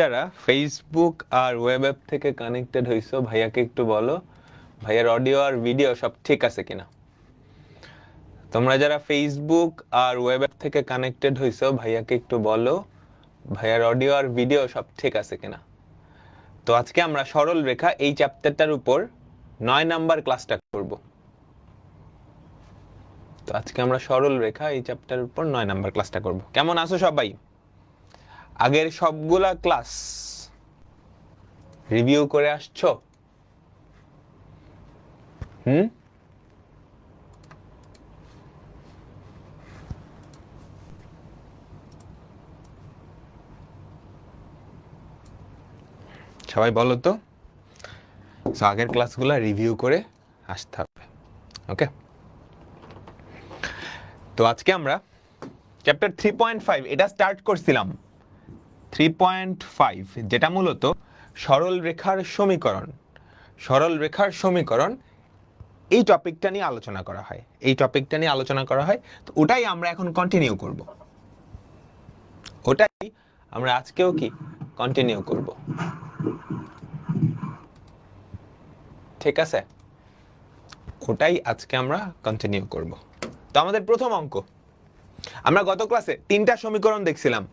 যারা ফেসবুক আর web app থেকে connected হইছো ভাইয়াকে একটু বলো ভাইয়ার অডিও আর ভিডিও সব ঠিক আছে কিনা। তোমরা যারা ফেসবুক আর ওয়েব অ্যাপ থেকে কানেক্টেড হইছো ভাইয়াকে একটু বলো ভাইয়ার অডিও আর ভিডিও সব ঠিক আছে কিনা। তো আজকে আমরা সরল রেখা এই চ্যাপ্টারটার উপর 9 নাম্বার ক্লাসটা করব। তো আজকে আমরা সরল রেখা এই চ্যাপ্টারের উপর 9 নাম্বার ক্লাসটা করব। কেমন আছো সবাই? আগের সবগুলা ক্লাস রিভিউ করে আসছো? সবাই বলো তো। আগের ক্লাসগুলো রিভিউ করে আসতে হবে। ওকে, তো আজকে আমরা চ্যাপ্টার 3.5 এটা স্টার্ট করছিলাম। 3.5 যেটা মূলত সরল রেখার সমীকরণ। সরল রেখার সমীকরণ এই টপিকটা নিয়ে আলোচনা করা হয়। তো ওটাই আমরা এখন কন্টিনিউ করব। ওটাই আমরা আজকেও কি কন্টিনিউ করব। ঠিক আছে, ওটাই আজকে আমরা কন্টিনিউ করব। তো আমাদের প্রথম অঙ্ক, আমরা গত ক্লাসে 3টা সমীকরণ দেখছিলাম।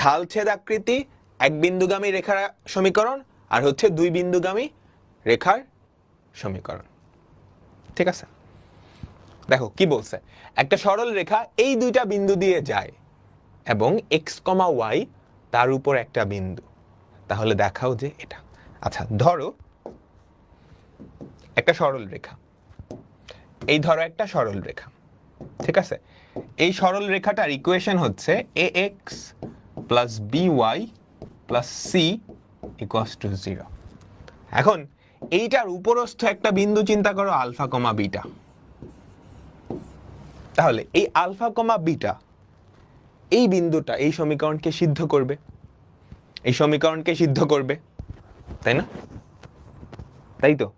ঢাল ছেদ আকৃতি এক বিন্দুগামী রেখার সমীকরণ আর হচ্ছে 2 বিন্দুগামী রেখার সমীকরণ। ঠিক আছে, দেখো কি বলছে। একটা সরল রেখা এই 2টা বিন্দু দিয়ে যায় এবং x, y তার উপর একটা বিন্দু। তাহলে দেখাও যে এটা। আচ্ছা, ধরো একটা সরল রেখা, এই ধরো একটা সরল রেখা। ঠিক আছে, এই সরল রেখাটার ইকুয়েশন হচ্ছে ax plus by plus c equals to 0। এখন এইটার উপরস্থ একটা বিন্দু চিন্তা করো আলফা কমা বিটা। তাহলে এই আলফা কমা বিটা এই বিন্দুটা এই সমীকরণকে সিদ্ধ করবে, এই সমীকরণকে সিদ্ধ করবে, তাই না? তাই তো।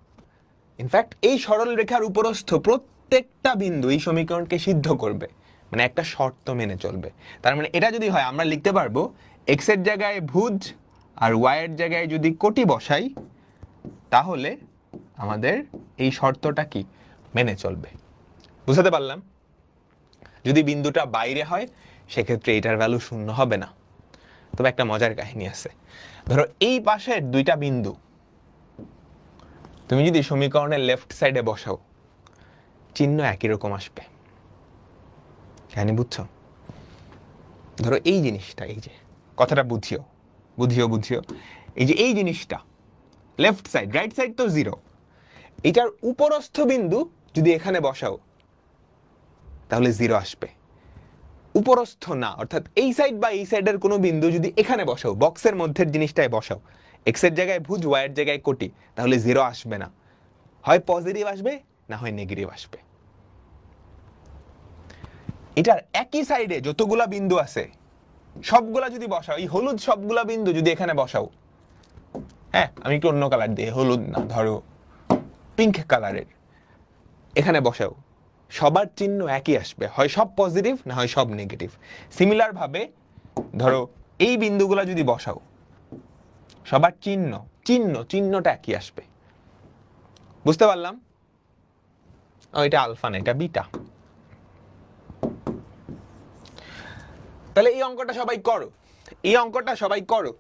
ইনফ্যাক্ট এই সরল রেখার উপরস্থ প্রত্যেকটা বিন্দু এই সমীকরণকে সিদ্ধ করবে, মানে একটা শর্ত মেনে চলবে। তার মানে এটা যদি হয় আমরা লিখতে পারবো x এর জায়গায় ভুজ আর y এর জায়গায় যদি কোটি বসাই তাহলে আমাদের এই শর্তটা কি মেনে চলবে। বুঝতে পারলাম? যদি বিন্দুটা বাইরে হয় সেক্ষেত্রে এটার ভ্যালু 0 হবে না। তবে একটা মজার কাহিনী আছে। ধরো এই পাশের 2টা বিন্দু তুমি যদি সমীকরণের লেফট সাইডে বসাও চিহ্ন একই রকম আসবে। কাহিনী বুঝছো? ধরো এই জিনিসটা, এই যে কথাটা বুঝিও এই যে এই জিনিসটা লেফট সাইড, রাইট সাইড তো 0, এটার উপরস্থ বিন্দু যদি এখানে বসাও তাহলে 0 আসবে। উপরস্থ না, অর্থাৎ এই সাইড বা এই সাইডের কোনো বিন্দু যদি এখানে বসাও, বক্সের মধ্যের জিনিসটায় বসাও, x এর জায়গায় ভুজ y এর জায়গায় কোটি, তাহলে 0 আসবে না। হয় পজিটিভ আসবে না হয় নেগেটিভ আসবে। এটার একই সাইডে যতগুলা বিন্দু আছে সবগুলা যদি বসাও, এই হলুদ সবগুলা বিন্দু যদি এখানে বসাও, হ্যাঁ আমি একটু অন্য কালার দিয়ে, হলুদ না ধরো পিঙ্ক কালারের, এখানে বসাও, সবার চিহ্ন একই আসবে, হয় সব পজিটিভ না হয় সব নেগেটিভ। সিমিলার ভাবে ধরো এই বিন্দুগুলা যদি বসাও সবার চিহ্নটা একই আসবে। বুঝতে পারলাম? এটা আলফা না, এটা বিটা। তাহলে এই অঙ্কটা সবাই করো।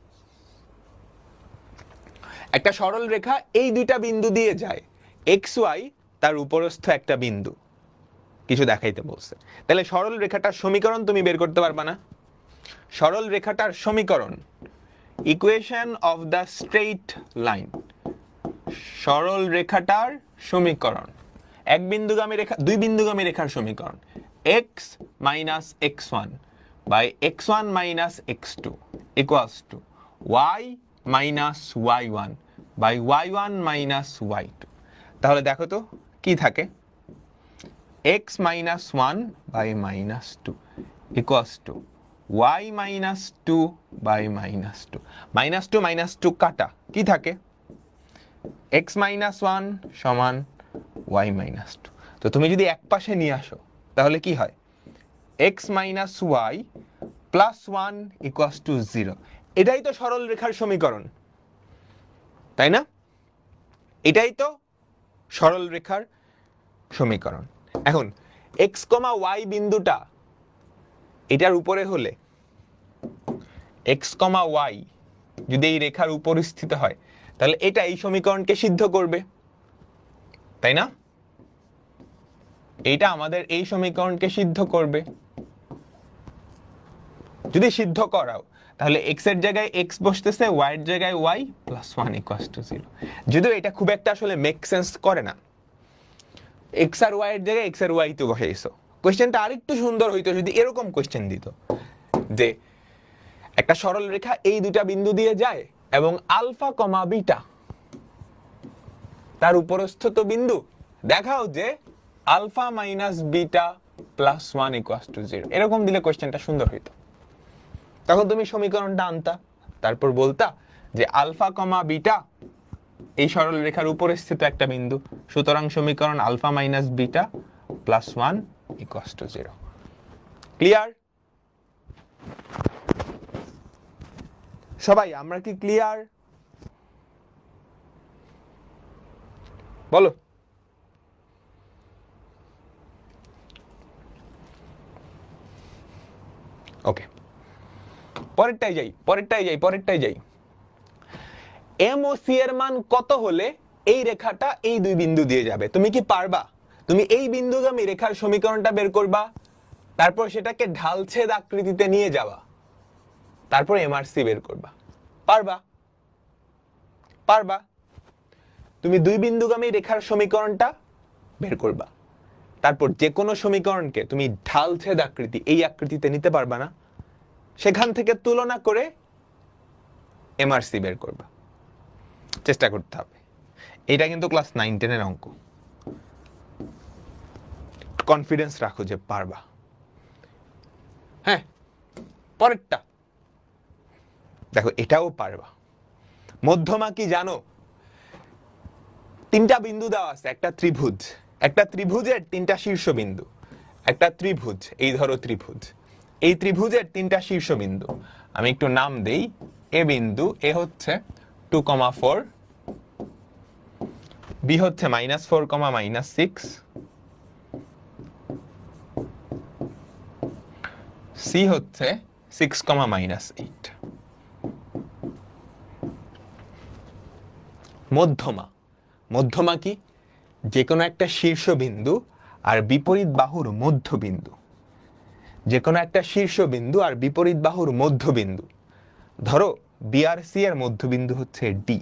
একটা সরল রেখা এই 2টা বিন্দু দিয়ে যায়, xy তার উপরস্থ একটা বিন্দু কিছু দেখাইতে বলছে। তাহলে সরল রেখাটার সমীকরণ তুমি বের করতে পারবা না? সরল রেখাটার সমীকরণ, equation of the straight line. সরল রেখাটার সমীকরণ এক বিন্দুগামী রেখা, 2 বিন্দুগামী রেখার সমীকরণ x minus x1 by x1 minus x2 equals to y minus y1 by y1 minus y2। তাহলে দেখো তো কি থাকে, x minus 1 by minus 2 equals to y minus 2 by minus 2। Minus 2 কাটা, কি থাকে x মাইনাস 1 সমান y মাইনাস 2। তো তুমি যদি এক পাশে নিয়ে আসো তাহলে কি হয়, x minus y plus 1 equals to 0। এটাই তো সরল রেখার সমীকরণ, তাই না? এটাই তো সরল রেখার সমীকরণ। এখন x, y বিন্দুটা এটার উপরে হলে x, y যদি এই রেখার উপর স্থিত হয় তাহলে এটা এই সমীকরণকে সিদ্ধ করবে, তাই না? এটা আমাদের এই সমীকরণকে সিদ্ধ করবে। যদি সিদ্ধ করাও তাহলে x এর জায়গায় x বসতেছে, y এর জায়গায় y প্লাস 1 ইকুয়ালস টু 0। যদিও এটা খুব একটা আসলে মেক সেন্স করে না, x আর y এর জায়গায় x আর y তো বসাইছো। কোশ্চেনটা আরেকটু সুন্দর হইতো যদি এরকম কোশ্চেন দিত যে একটা সরল রেখা এই দুটা বিন্দু দিয়ে যায় এবং আলফা কমা বিটা তার উপরস্থ বিন্দু দেখাও যে alpha minus beta plus 1 equals to 0। এরকম দিলে কোশ্চেনটা সুন্দর হইতো। তখন তুমি সমীকরণটা আনতা, তারপর বলতা যে আলফা কমা বিটা এই সরল রেখার উপরে স্থিত একটা বিন্দু, সুতরাং সমীকরণ alpha minus beta plus 1 equals to 0। Clear? সবাই আমরা কি ক্লিয়ার? বলো। ওকে, পরেরটাই যাই। এম ও সি এর মান কত হলে এই রেখাটা এই দুই বিন্দু দিয়ে যাবে? তুমি কি পারবা? তুমি এই বিন্দুগামী রেখার সমীকরণটা বের করবা, তারপর সেটাকে ঢালছেদ আকৃতিতে নিয়ে যাবা, তারপর এমআরসি বের করবা। পারবা? তুমি দুই বিন্দুগামী রেখার সমীকরণটা বের করবা, তারপর যে কোনো সমীকরণকে তুমি ঢালছেদ আকৃতি এই আকৃতিতে নিতে পারবা না, সেখান থেকে তুলনা করে এমআরসি বের করবা। চেষ্টা করতে হবে। এটা কিন্তু ক্লাস 9-10 এর অঙ্ক। কনফিডেন্স রাখো যে পারবা। হ্যাঁ, পরেরটা দেখো, এটাও পারবা। মধ্যমা কি জানো? তিনটা বিন্দু দেওয়া আছে, একটা ত্রিভুজের তিনটা শীর্ষবিন্দু। একটা ত্রিভুজ, এই ধরো ত্রিভুজ, এই ত্রিভুজের তিনটা শীর্ষবিন্দু। আমি একটু নাম দেই। এ বিন্দু, এ হচ্ছে 2,4, বি হচ্ছে -4, -6, সি হচ্ছে 6, -8। মধ্যমা কি? যে কোনো একটা শীর্ষবিন্দু আর বিপরীত বাহুর মধ্যবিন্দু। যে কোনো একটা শীর্ষবিন্দু আর বিপরীত বাহুর মধ্যবিন্দু। ধরো বি আর সি এর মধ্যবিন্দু হচ্ছে ডি।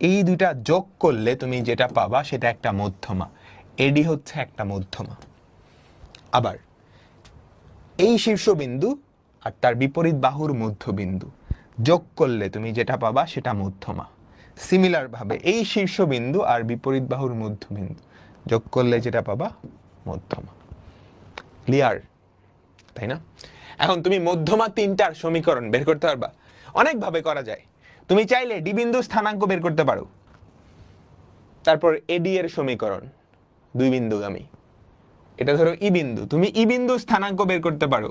এই দুইটা যোগ করলে তুমি যেটা পাবা সেটা একটা মধ্যমা। এডি হচ্ছে একটা মধ্যমা। আবার এই শীর্ষবিন্দু আর তার বিপরীত বাহুর মধ্যবিন্দু যোগ করলে তুমি যেটা পাবা সেটা মধ্যমা। সিমিলার ভাবে এই শীর্ষবিন্দু আর বিপরীত বাহুর মধ্যবিন্দু যোগ করলে যেটা পাবা মধ্যমা। ক্লিয়ার? তাই না? এখন তুমি মধ্যমা তিনটার সমীকরণ বের করতে পারবা। অনেক ভাবে করা যায়। তুমি চাইলে ডি বিন্দু স্থানাঙ্ক বের করতে পারো, তারপর এডি এর সমীকরণ দুই বিন্দুগামী। এটা ধরো ই বিন্দু, তুমি ই বিন্দু স্থানাঙ্ক বের করতে পারো,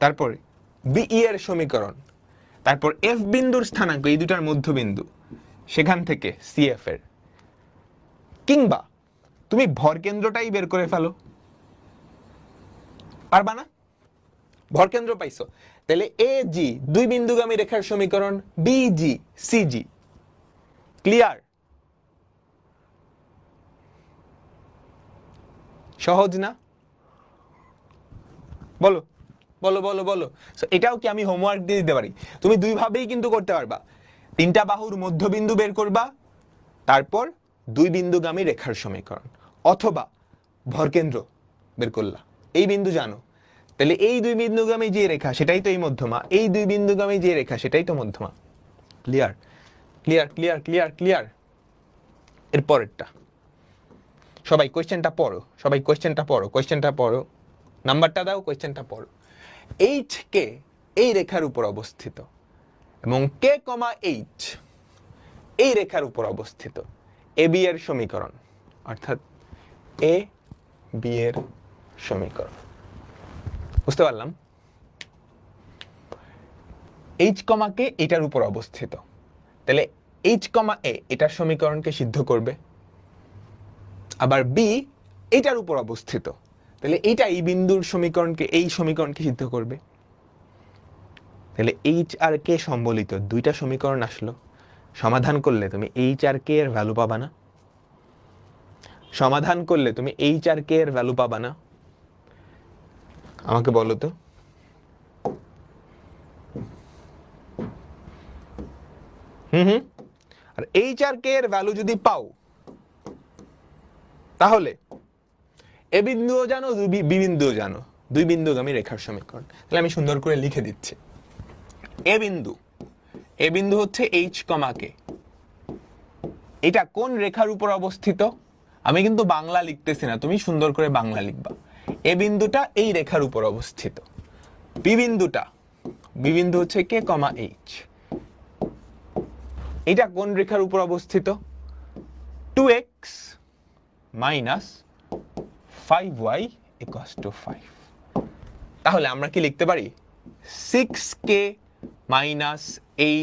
তারপর বিই এর সমীকরণ, তারপর এফ বিন্দুর স্থানাঙ্ক, এই দুটার মধ্যবিন্দু, সেখান থেকে সিএফ এর। কিংবা তুমি ভরকেন্দ্রটাই বের করে ফেলো। পারবা না? ভরকেন্দ্র পাইছো, তাহলে এ জি দুই বিন্দুগামী রেখার সমীকরণ বিজি সিজি। ক্লিয়ার? সহজ না? বলো বলো বলো বলো। এটাও কি আমি হোমওয়ার্ক দিয়ে দিতে পারি? তুমি দুই ভাবেই কিন্তু করতে পারবা। তিনটা বাহুর মধ্যবিন্দু বের করবা, তারপর দুই বিন্দুগামী রেখার সমীকরণ, অথবা ভরকেন্দ্র বের করলা। এই বিন্দু জানো, তাহলে এই দুই বিন্দুগামী যে রেখা সেটাই তো এই মধ্যমা, এই দুই বিন্দুগামী যে রেখা সেটাই তো মধ্যমা। Clear? Clear clear clear clear. এর পরেরটা সবাই কোশ্চেনটা পড়ো, কোশ্চেনটা পড়ো, নাম্বারটা দাও, কোশ্চেনটা পড়ো। এইচ কে এই রেখার উপর অবস্থিত এবং কে কমা এইচ এই রেখার উপর অবস্থিত। এ বি এর সমীকরণ, অর্থাৎ এ বি এর সমীকরণ। বুঝতে পারলাম? এইচ কমা কে এটার উপর অবস্থিত, তাহলে এইচ কমা এ এটার সমীকরণকে সিদ্ধ করবে, আবার বি এটার উপর অবস্থিত, তাহলে এইটা এই বিন্দুর সমীকরণকে এই সমীকরণকে সিদ্ধ করবে। তাহলে এইচ আর কে সম্বলিত দুইটা সমীকরণ আসলো। সমাধান করলে তুমি এইচ আর কে এর ভ্যালু পাবা না? সমাধান করলে তুমি এইচ আর কে এর ভ্যালু পাবা না? আমাকে বলো তো। আর এইচ আর কে এর ভ্যালু যদি পাও, তাহলে এ বিন্দুও জানো, বি বিন্দুও জানো, দুই বিন্দুগামী রেখার সমীকরণ। তাহলে আমি সুন্দর করে লিখে দিচ্ছি। এ বিন্দু হচ্ছে এইচ কমা কে, এটা কোন রেখার উপর অবস্থিত? আমি কিন্তু বাংলা লিখতেছি না, তুমি সুন্দর করে বাংলা লিখবা। এ বিন্দুটা এই রেখার উপর অবস্থিত। বি বিন্দু হচ্ছে কে কমা এইচ, এটা কোন রেখার উপর অবস্থিত? 2x minus 5y equals to 5। তাহলে আমরা কি লিখতে পারি? 6k minus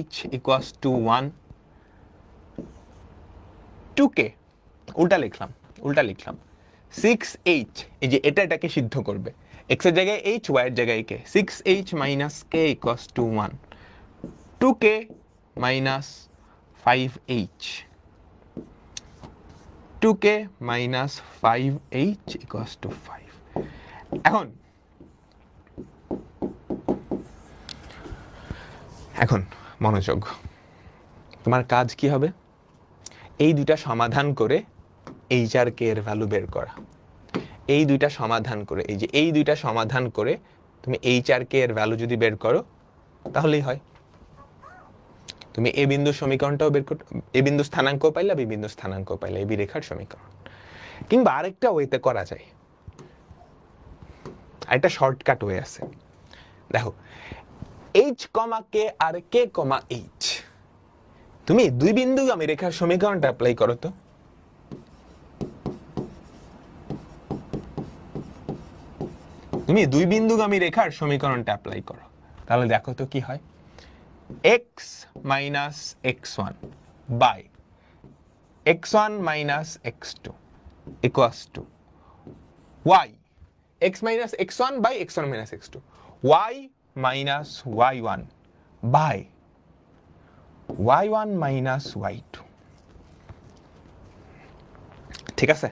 h equals to 1। 2k উল্টা লিখলাম 6h, এই যে এটাকে সিদ্ধ করবে, x এর জায়গায় h, y এর জায়গায় k। 6h minus k equals to 1। 2k minus 5h, 2k minus 5h equals to 5। এখন মনোযোগ, তোমার কাজ কি হবে? এই দুইটা সমাধান করে এইচ আর কে এর ভ্যালু বের করা। এই দুইটা সমাধান করে, এই যে এই দুইটা সমাধান করে তুমি এইচ আর কে এর ভ্যালু যদি বের করো, তাহলেই হয়। তুমি এ বিন্দুর সমীকরণটাও বের করতে, এ বিন্দু স্থানাঙ্ক পাইলা, বি বিন্দু স্থানাঙ্ক পাইলা, এই বি রেখার সমীকরণ। কিংবা আরেকটা ওয়েতে করা যায়, আরেকটা শর্টকাট ওয়ে আছে। দেখো, এইচ কমা কে আর কে কমা এইচ, তুমি দুই বিন্দুগামী রেখার সমীকরণটা অ্যাপ্লাই করো তো। তুমি দুই বিন্দুগামী রেখার সমীকরণটা অ্যাপ্লাই করো, তাহলে দেখো তো কি হয়। x minus x1 by x1 minus x2 equals to y, x minus x1 by x1 minus x2, y minus y1 by y1 minus y2। ঠিক আছে?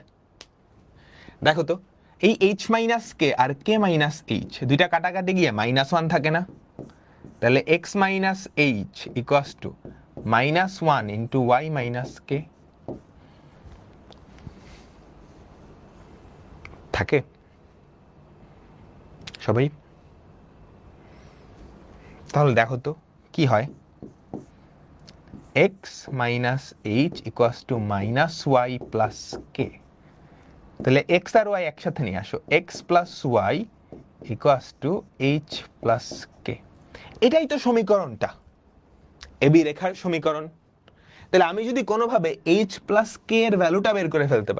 দেখো তো, এই h মাইনাস কে আর k মাইনাস h দুইটা কাটাকাটি গিয়ে -1 থাকে না? তাহলে x minus h equals to -1 into y minus k থাকে। সবাই তাহলে দেখো তো কি হয়। x minus h equals to -y plus k। তাহলে x আর y একসাথে নিয়ে আসো, x plus y equals two h plus k। এটাই তো সমীকরণটা, এবি রেখার সমীকরণ। তাহলে আমি যদি কোনোভাবে h প্লাস k এর ভ্যালুটা বের করে ফেলতে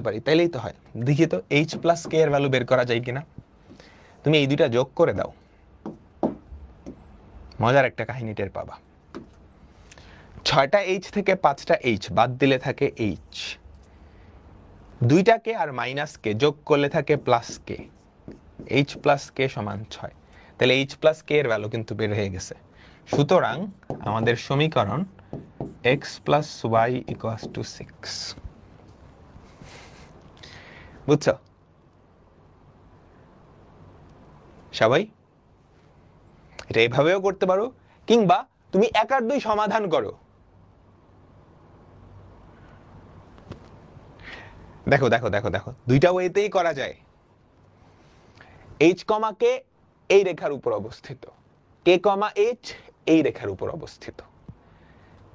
পারি, তাইলেই তো হয়। দেখি তো h প্লাস k এর ভ্যালু বের করা যায় কিনা। তুমি এই দুইটা যোগ করে দাও, মজার একটা কাহিনী টের পাবা। 6টা h থেকে 5টা h বাদ দিলে থাকে h, 2টা k আর মাইনাস k যোগ করলে থাকে plus k, h plus k সমান 6। তাহলে h প্লাস k এর ভ্যালু কিন্তু বের হয়ে গেছে। সুতরাং আমাদের সমীকরণ x plus y equals two 6। বুঝছো সবাই? এটা এইভাবেও করতে পারো, কিংবা তুমি 1 আর 2 সমাধান করো। দেখো দেখো দেখো দেখো, দুইটা ওয়েতেই করা যায়। h কমা কে এই রেখার উপর অবস্থিত, k কমা h এই রেখার উপর অবস্থিত।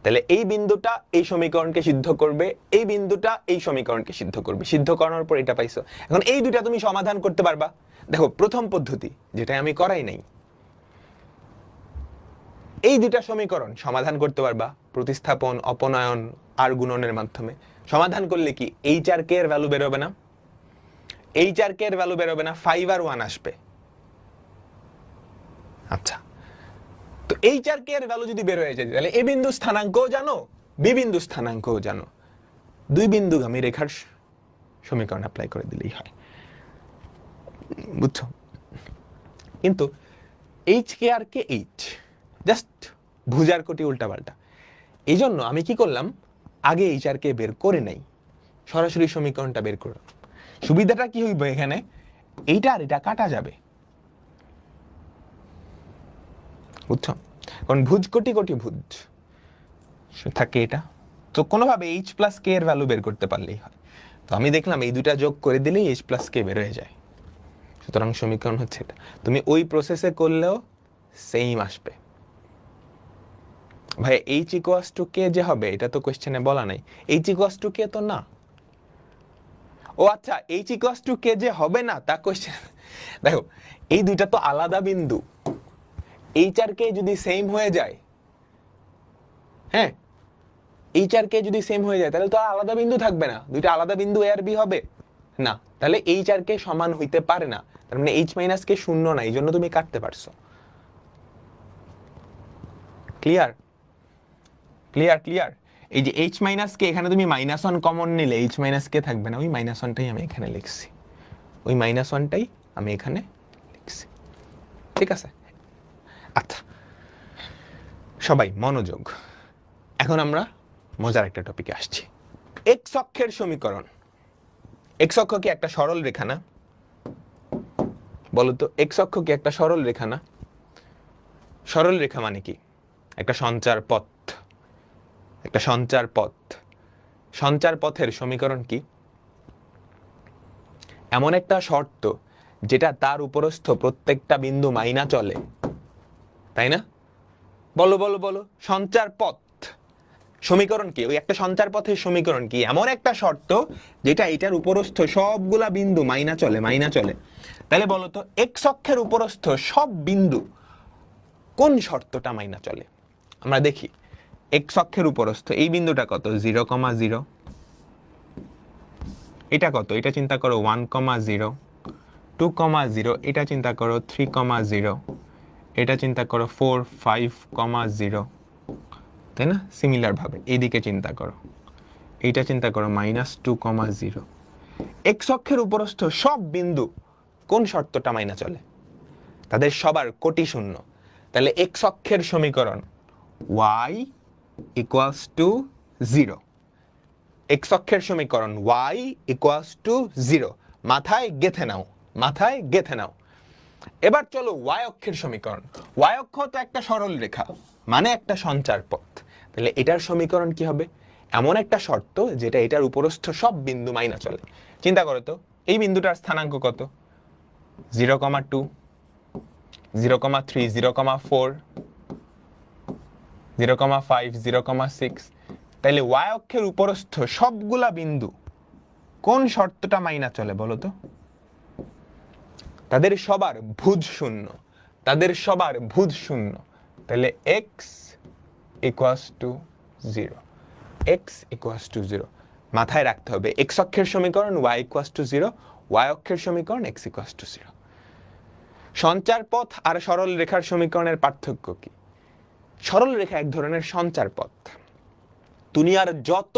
তাহলে এই বিন্দুটা এই সমীকরণকে সিদ্ধ করবে, এই বিন্দুটা এই সমীকরণকে সিদ্ধ করবে। সিদ্ধ করানোর পর এটা পাইছো। এখন এই দুইটা তুমি সমাধান করতে পারবা। দেখো, প্রথম পদ্ধতি, যেটা আমি করাই নাই, এই দুইটা সমীকরণ সমাধান করতে পারবা প্রতিস্থাপন, অপনয়ন আর গুণনের মাধ্যমে। সমাধান করলে কি h আর k এর ভ্যালু বের হবে না? h আর k এর ভ্যালু বের হবে না, 5 আর 1 আসবে। আচ্ছা, তো এইচ আর কে এর ভ্যালু যদি বের হয়ে যায় তাহলে এ বিন্দু স্থানাঙ্কও জানো, বি বিন্দু স্থানাঙ্কও জানো, দুই বিন্দুগামী রেখার সমীকরণ অ্যাপ্লাই করে দিলেই হয়, বুঝছো? কিন্তু এইচ কে আর কে এইচ, জাস্ট ভুজার কোটি উল্টাপাল্টা। এই জন্য আমি কি করলাম, আগে এইচ আর কে বের করে নেই, সরাসরি সমীকরণটা বের করলাম। সুবিধাটা কি হইবে এখানে, এইটা আর এটা কাটা যাবে, বুঝছো? কারণ ভুজ কোটি কোটি ভুজ থাকে এটা, তো কোনোভাবে এইচ প্লাস কে এর ভ্যালু বের করতে পারলেই হয়। তো আমি দেখলাম এই দুটা যোগ করে দিলেই এইচ প্লাস কে বের হয়ে যায়, সুতরাং সমীকরণ হচ্ছে এটা। তুমি ওই প্রসেসে করলেও সেম আসবে। ভাই এইচ ইকুয়াস টু কে যে হবে এটা তো কোশ্চেনে বলা নাই, এইচ ইকুয়াস টু কে তো না। ও আচ্ছা, এইচ ইকুয়াস টু কে যে হবে না তা কোশ্চেন, দেখো এই দুইটা তো আলাদা বিন্দু, এইচ আর কে যদি সেম হয়ে যায়, হ্যাঁ এইচ আর কে যদি সেম হয়ে যায় তাহলে তো আলাদা বিন্দু থাকবে না, দুইটা আলাদা বিন্দু এ আর বি হবে না, তাহলে এইচ আর কে সমান হইতে পারে না, তার মানে এইচ মাইনাস কে শূন্য না, এই জন্য তুমি কাটতে পারছো। Clear clear clear. এই যে এইচ মাইনাস কে, এখানে তুমি মাইনাস ওয়ান কমন নিলে এইচ মাইনাস কে থাকবে না, ওই মাইনাস ওয়ানটাই আমি এখানে লিখছি, ওই মাইনাস ওয়ানটাই আমি এখানে লিখছি, ঠিক আছে? আচ্ছা সবাই মনোযোগ, এখন আমরা মজার একটা টপিকে আসছি। এক্স অক্ষের সমীকরণ, এক্স অক্ষ কি একটা সরল রেখা না? বলতো এক্স অক্ষ কি একটা সরল রেখা না? সরল রেখা মানে কি? একটা সঞ্চার পথ, একটা সঞ্চার পথ। সঞ্চার পথের সমীকরণ কি? এমন একটা শর্ত যেটা তার উপরস্থ প্রত্যেকটা বিন্দু মাইনা চলে, তাই না? বলো বলো বলো, সঞ্চার পথ সমীকরণ কি? ওই একটা সঞ্চার পথের সমীকরণ কি? এমন একটা শর্ত যেটা এটার উপরস্থ সবগুলা বিন্দু মাইনা চলে, মাইনা চলে। তাহলে বলো তো এক্স অক্ষের উপরস্থ সব বিন্দু কোন শর্তটা মাইনা চলে? আমরা দেখি এক্স অক্ষের উপরস্থ এই বিন্দুটা কত, 0,0, এটা কত, এটা চিন্তা করো 1,0, 2,0, এটা চিন্তা করো 3,0, এটা চিন্তা করো 4, 5,0, তাই না? সিমিলার ভাবে এইদিকে চিন্তা করো, এইটা চিন্তা করো -2,0। এক্স অক্ষের উপরস্থ সব বিন্দু কোন শর্তটা মাইনা চলে? তাদের সবার কোটি শূন্য। তাহলে এক্স অক্ষের সমীকরণ y ইকুয়ালস টু 0, এক্স অক্ষের সমীকরণ y ইকুয়ালস টু 0, মাথায় গেঁথে নাও, মাথায় গেঁথে নাও। এবার চলো y অক্ষের সমীকরণ, y অক্ষ তো একটা সরল রেখা মানে একটা সঞ্চার পথ, তাহলে এটার সমীকরণ কি হবে? এমন একটা শর্ত যেটা এটার উপরস্থ সব বিন্দু মাইনা চলে। চিন্তা করো তো এই বিন্দুটার স্থানাঙ্ক কত, 0,2, 0,3, 0,4, 0,5, 0,6। তাইলে y অক্ষের উপরস্থ সবগুলা বিন্দু কোন শর্তটা মাইনা চলে বলো তো? তাদের সবার ভুজ শূন্য, তাদের সবার ভুজ শূন্য। তাহলে x equals to 0, x equals to 0 মাথায় রাখতে হবে। x অক্ষের সমীকরণ y ইকুয়ালস টু 0, y অক্ষের সমীকরণ x ইকুয়ালস টু 0। সঞ্চার পথ আর সরল রেখার সমীকরণের পার্থক্য কি? সরল রেখা এক ধরনের সঞ্চার পথ, দুনিয়ার যত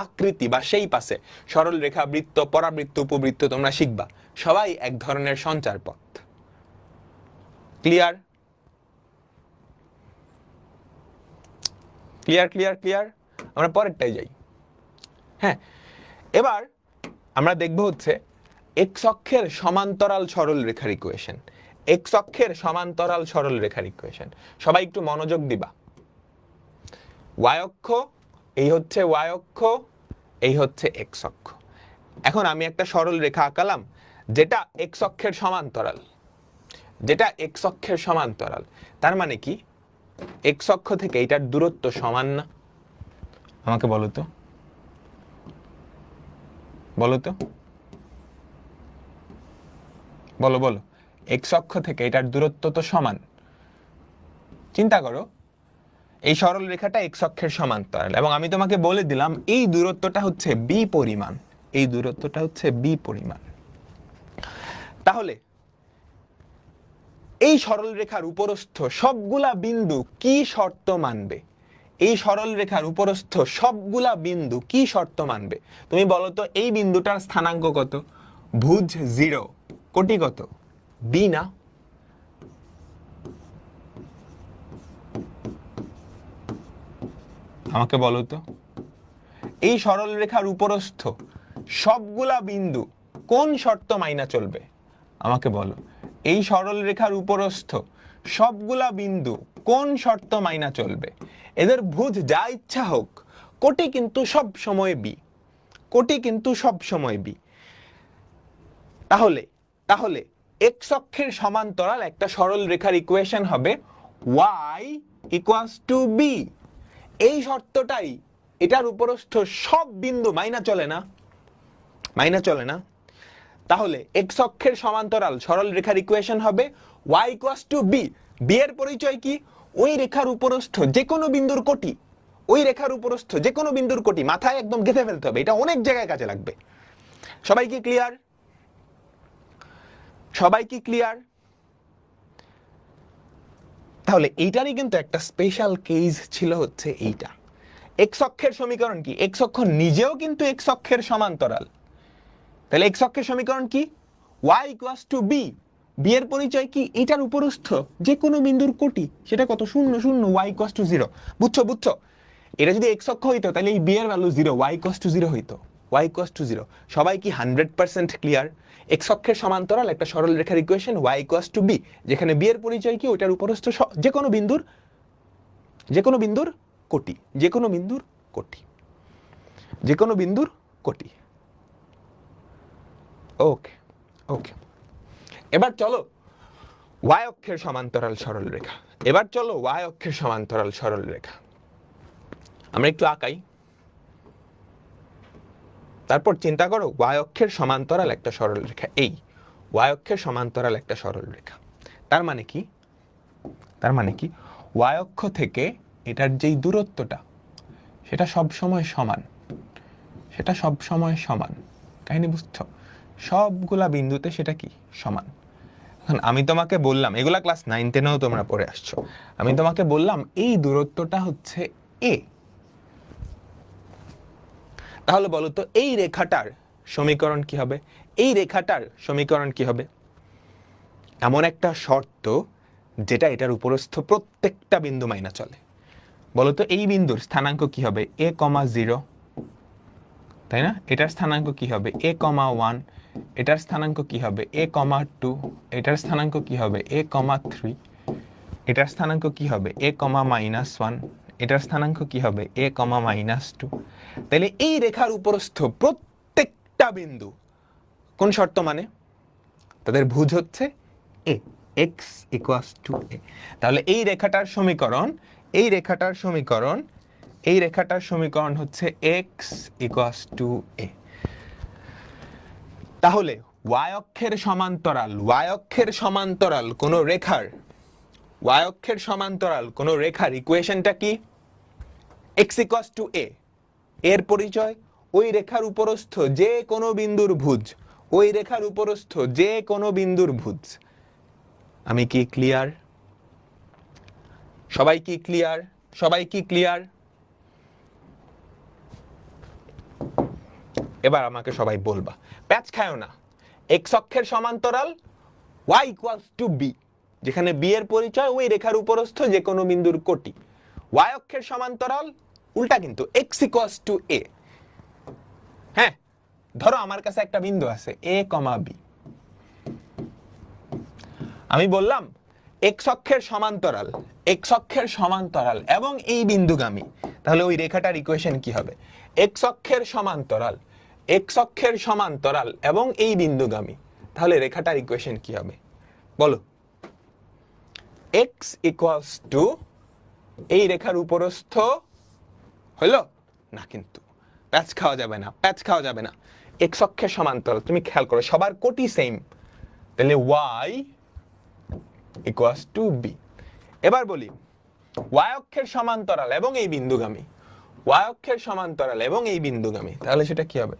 আকৃতি বা সেই পাশে সরল রেখা, বৃত্ত, পরাবৃত্ত, উপবৃত্ত তোমরা শিখবা, সবাই এক ধরনের সঞ্চার পথ। Clear clear clear clear. আমরা পরেরটাই যাই। হ্যাঁ, এবার আমরা দেখব হচ্ছে এক্স অক্ষের সমান্তরাল সরল রেখার ইকুয়েশন, এক্স অক্ষের সমান্তরাল সরল রেখার ইকুয়েশন। সবাই একটু মনোযোগ দিবা। y অক্ষ, এই হচ্ছে y অক্ষ, এই হচ্ছে x অক্ষ। এখন আমি একটা সরল রেখা আঁকালাম যেটা x অক্ষের সমান্তরাল, যেটা x অক্ষের সমান্তরাল। তার মানে কি x অক্ষ থেকে এটার দূরত্ব সমান না? আমাকে বলো তো, বলো তো, বলো বলো, x অক্ষ থেকে এটার দূরত্ব তো সমান। চিন্তা করো এই সরল রেখাটা x অক্ষের সমান্তরাল এবং আমি তোমাকে বলে দিলাম এই দূরত্বটা হচ্ছে b পরিমাণ, এই দূরত্বটা হচ্ছে b পরিমাণ। তাহলে এই সরল রেখার উপরস্থ সবগুলা বিন্দু কি শর্ত মানবে? এই সরল রেখার উপরস্থ সবগুলা বিন্দু কি শর্ত মানবে? তুমি বলো তো, এই বিন্দুটার স্থানাঙ্ক কত? ভুজ 0, কোটি কত? b না? আমাকে বলো তো, এই সরল রেখার উপরস্থ সবগুলা বিন্দু কোন শর্ত মাইনা চলবে? আমাকে বলো, এই সরল রেখার উপরস্থ সবগুলা বিন্দু কোন শর্ত মাইনা চলবে? এদের ভুজ যা ইচ্ছা হোক, কোটি কিন্তু সব সময় বি, কোটি কিন্তু সব সময় বি। তাহলে তাহলে এক্স অক্ষের সমান্তরাল একটা সরল রেখার ইকুয়েশন হবে y = b। এই শর্তটাই এটার উপরস্থ সব বিন্দু মাইনা চলে না? মাইনা চলে না? তাহলে এক্স অক্ষের সমান্তরাল সরল রেখার ইকুয়েশন হবে y = b। b এর পরিচয় কি? ওই রেখার উপরস্থ যে কোনো বিন্দুর কোটি, ওই রেখার উপরস্থ যে কোনো বিন্দুর কোটি। মাথায় একদম গেঁথে ফেলতে হবে, এটা অনেক জায়গায় কাজে লাগবে। সবাই কি ক্লিয়ার? সবাই কি ক্লিয়ার? তাহলে এইটারই কিন্তু একটা স্পেশাল কেস ছিল, হচ্ছে এইটা। এক্স অক্ষের সমীকরণ কি? এক্স অক্ষ নিজেও কিন্তু এক্স অক্ষের সমান্তরাল। তাহলে এক্স অক্ষের সমীকরণ কি? y = b। b এর পরিচয় কি? এটার উপরস্থ যে কোনো বিন্দুর কোটি, সেটা কত? 0 0, y = 0। বুঝছো? বুঝছো? এটা যদি এক্স অক্ষ হইতো তাহলে এই b এর ভ্যালু 0, y = 0 হইতো, y = 0। সবাই কি 100% ক্লিয়ার? এক্স অক্ষের সমান্তরাল একটা সরল রেখার ইকুয়েশন y = b, যেখানে b এর পরিচয় কি? ওটার উপরস্থ যে কোনো বিন্দুর কোটি, যে কোনো বিন্দুর কোটি, যে কোনো বিন্দুর কোটি। ওকে ওকে, এবার চলো y অক্ষের সমান্তরাল সরল রেখা। এবার চলো y অক্ষের সমান্তরাল সরল রেখা আমরা একটু আঁকাই, তারপর চিন্তা করো y অক্ষের সমান্তরাল একটা সরল রেখা। এই y অক্ষের সমান্তরাল একটা সরল রেখা, তার মানে কি? তার মানে কি y অক্ষ থেকে এটার যেই দূরত্বটা, সেটা সব সময় সমান, সেটা সব সময় সমান। কাহিনী বুঝছো? সবগুলা বিন্দুতে সেটা কি? সমান। এখন আমি তোমাকে বললাম, এগুলা ক্লাস 9 10এও তোমরা পড়ে আসছো, আমি তোমাকে বললাম এই দূরত্বটা হচ্ছে a। তাহলে বলো তো, এই রেখাটার সমীকরণ কি হবে? এই রেখাটার সমীকরণ কি হবে? এমন একটা শর্ত যেটা এটার উপরস্থ প্রত্যেকটা বিন্দু মাইনা চলে। বলো তো, এই বিন্দুর স্থানাঙ্ক কি হবে? a, 0, তাই না? এটার স্থানাঙ্ক কি হবে? a, 1। এটার স্থানাঙ্ক কি হবে? a, 2। এটার স্থানাঙ্ক কি হবে? a, 3। এটার স্থানাঙ্ক কি হবে? a, -1। এটার স্থানাঙ্ক কি হবে? a, -2। তাহলে এই রেখার উপরস্থ প্রত্যেকটা বিন্দু কোন শর্ত মানে? তাদের ভুজ হচ্ছে a, x = a। তাহলে এই রেখাটার সমীকরণ, এই রেখাটার সমীকরণ, এই রেখাটার সমীকরণ হচ্ছে x = a। তাহলে y অক্ষের সমান্তরাল, y অক্ষের সমান্তরাল কোন রেখার, y অক্ষের সমান্তরাল কোন রেখার ইকুয়েশনটা কি? x = a। এর পরিচয় ওই রেখার উপরস্থ যে কোনো বিন্দুর ভুজ, ওই রেখার উপরস্থ যে কোনো বিন্দুর ভুজ। আমি কি ক্লিয়ার? সবাই কি ক্লিয়ার? সবাই কি ক্লিয়ার? এবার আমাকে সবাই বলবা, প্যাচ খায়ও না। এক্স অক্ষের সমান্তরাল y = b, যেখানে b এর পরিচয় ওই রেখার উপরস্থ যে কোনো বিন্দুর কোটি। y অক্ষের সমান্তরাল উল্টা কিন্তু, x = a। হ্যাঁ, ধরো আমার কাছে একটা বিন্দু আছে a, b। আমি বললাম x অক্ষের সমান্তরাল, x অক্ষের সমান্তরাল এবং এই বিন্দুগামী। তাহলে ওই রেখাটার ইকুয়েশন কি হবে? x অক্ষের সমান্তরাল, x অক্ষের সমান্তরাল এবং এই বিন্দুগামী। তাহলে রেখাটার ইকুয়েশন কি হবে? বলো। x = এই রেখার উপরস্থ হলো না, কিন্তু প্যাচ খাওয়া যাবে না, প্যাচ খাওয়া যাবে না। x অক্ষের সমান্তরাল, তুমি খেয়াল করো সবার কোটি সেম, তাহলে y = b। এবার বলি y অক্ষের সমান্তরাল এবং এই বিন্দুগামী, y অক্ষের সমান্তরাল এবং এই বিন্দুগামী, তাহলে সেটা কি হবে?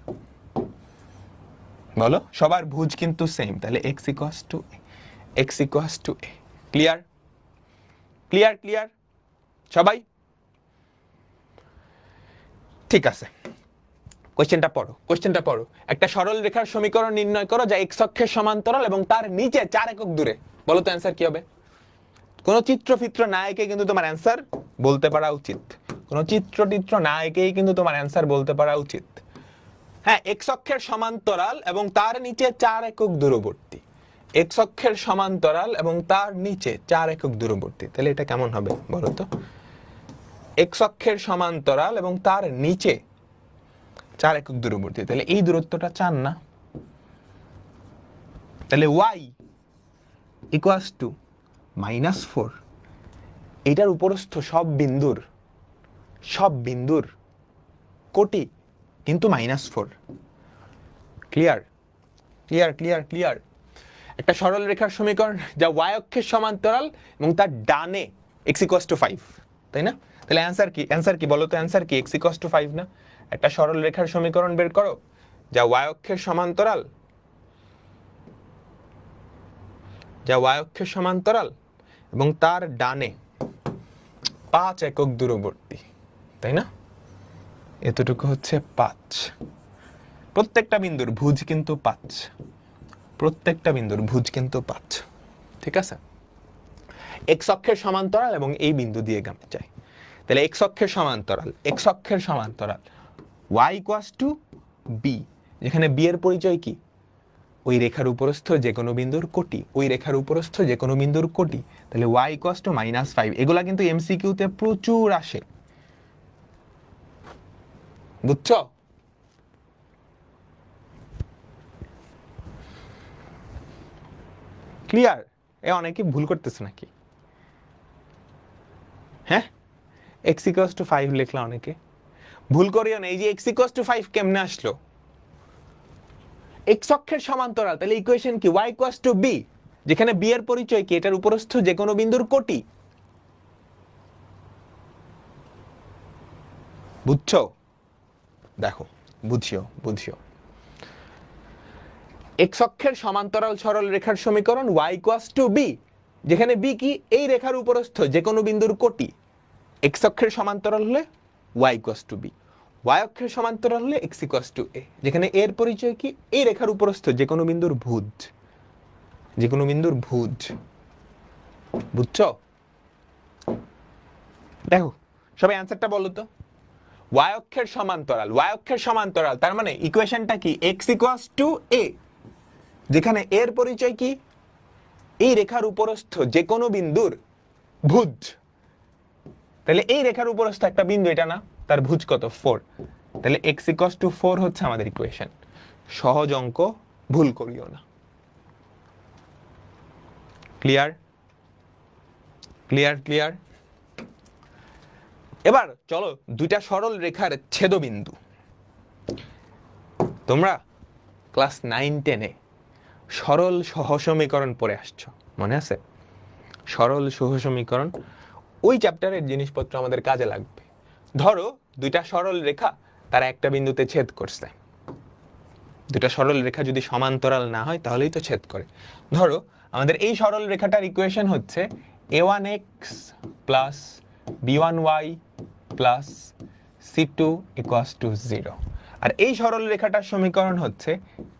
বলো, সবার ভুজ কিন্তু সেম, তাহলে x = a, x = a। Clear clear clear সবাই? ঠিক আছে, কোশ্চেনটা পড়ো। একটা সরল রেখার সমীকরণ নির্ণয় করো যা এক্স অক্ষের সমান্তরাল এবং তার নিচে 4 একক দূরে। বলো তো অ্যান্সার কি হবে? কোন চিত্রফিত্র না এঁকে কিন্তু তোমার অ্যান্সার বলতে পারা উচিত। কোন চিত্র না এঁকেই কিন্তু তোমার অ্যান্সার বলতে পারা উচিত। হ্যাঁ, এক্স অক্ষের সমান্তরাল এবং তার নিচে 4 একক দূরবর্তী। এক্স অক্ষের সমান্তরাল এবং তার নিচে 4 একক দূরবর্তী। তাহলে এটা কেমন হবে বলো তো? এক্স অক্ষের সমান্তরাল এবং তার নিচে 4 একক দূরবর্তী, তাহলে এই দূরত্বটা 4 না? তাহলে y ইকুয়ালস টু -4। এটার উপরস্থ সব বিন্দুর কোটি কিন্তু -4। Clear clear clear clear? একটা সরল রেখার সমীকরণ যা y অক্ষের সমান্তরাল এবং তার ডানে x ইকুয়ালস টু 5, তাই না? তাহলে অ্যান্সার কি বলো তো? অ্যান্সার কি? x ইকুয়ালস টু 5 না? একটা সরল রেখার সমীকরণ বের করো যা y অক্ষের সমান্তরাল এবং তার ডানে 5 একক দূরবর্তী, তাই না? এতটুকু হচ্ছে 5। প্রত্যেকটা বিন্দুর ভুজ কিন্তু 5। ঠিক আছে? এক্স অক্ষের সমান্তরাল এবং এই বিন্দু দিয়ে গামে যায়। তাহলে এক্স অক্ষের সমান্তরাল y ইকুয়ালস টু b, যেখানে b এর পরিচয় কি? ওই রেখার উপরস্থ যে কোনো বিন্দুর কোটি। তাহলে y ইকুয়ালস টু -5। এগুলা কিন্তু এমসিকিউতে প্রচুর আসে, বুঝছো? ক্লিয়ার? অনেকে ভুল করতেছে নাকি? হ্যাঁ, x ইকুয়ালস টু 5 লিখলা, অনেকে ভুল করিও না। এই যে x ইকুয়ালস টু 5 কেমনে আসলো? x অক্ষের সমান্তরাল, তাহলে ইকুয়েশন কি? y ইকুয়ালস টু b, যেখানে b এর পরিচয় কি? এটার উপরস্থ যে কোনো বিন্দুর কোটি। বুঝছো? দেখো, বুঝিও। এক্স অক্ষের সমান্তরাল সরল রেখার সমীকরণ y ইকুয়ালস টু b, যেখানে b কি? এই রেখার উপরস্থ যে কোনো বিন্দুর কোটি। এক্স অক্ষের সমান্তরাল হলে y equals to b, y অক্ষের সমান্তরাল হলে x ইকুয়ালস টু a, যেখানে এর পরিচয় কি? এই রেখার উপরস্থ যে কোনো বিন্দুর ভুজ। বুঝছো? দেখো সবাই অ্যান্সারটা বলো তো। y অক্ষের সমান্তরাল, তার মানে ইকুয়েশনটা কি? x ইকুয়ালস টু a, যেখানে এর পরিচয় কি? এই রেখার উপরস্থ যে কোনো বিন্দুর ভুজ। তাহলে এই রেখার উপরস্থ একটা বিন্দু, এটা না? তার ভুজ কত? 4। তাহলে x ইকুয়ালস টু 4 হচ্ছে আমাদের ইকুয়েশন। সহজ অঙ্ক, ভুল করিও না। ক্লিয়ার? এবার চলো দুইটা সরল রেখার ছেদবিন্দু। তোমরা ক্লাস 9-10-এ সরল সহসমীকরণ পড়ে আসছো, মনে আছে? সরল সহসমীকরণ, ওই চ্যাপ্টারের জিনিসপত্র আমাদের কাজে লাগবে। ধরো দুইটা সরল রেখা তারা একটা বিন্দুতে ছেদ করছে। দুইটা সরল রেখা যদি সমান্তরাল না হয় তাহলেই তো ছেদ করে। ধরো আমাদের এই সরল রেখাটার ইকুয়েশন হচ্ছে a1x plus b1y plus c2 equals to 0। আর এই সরল রেখাটার সমীকরণ হচ্ছে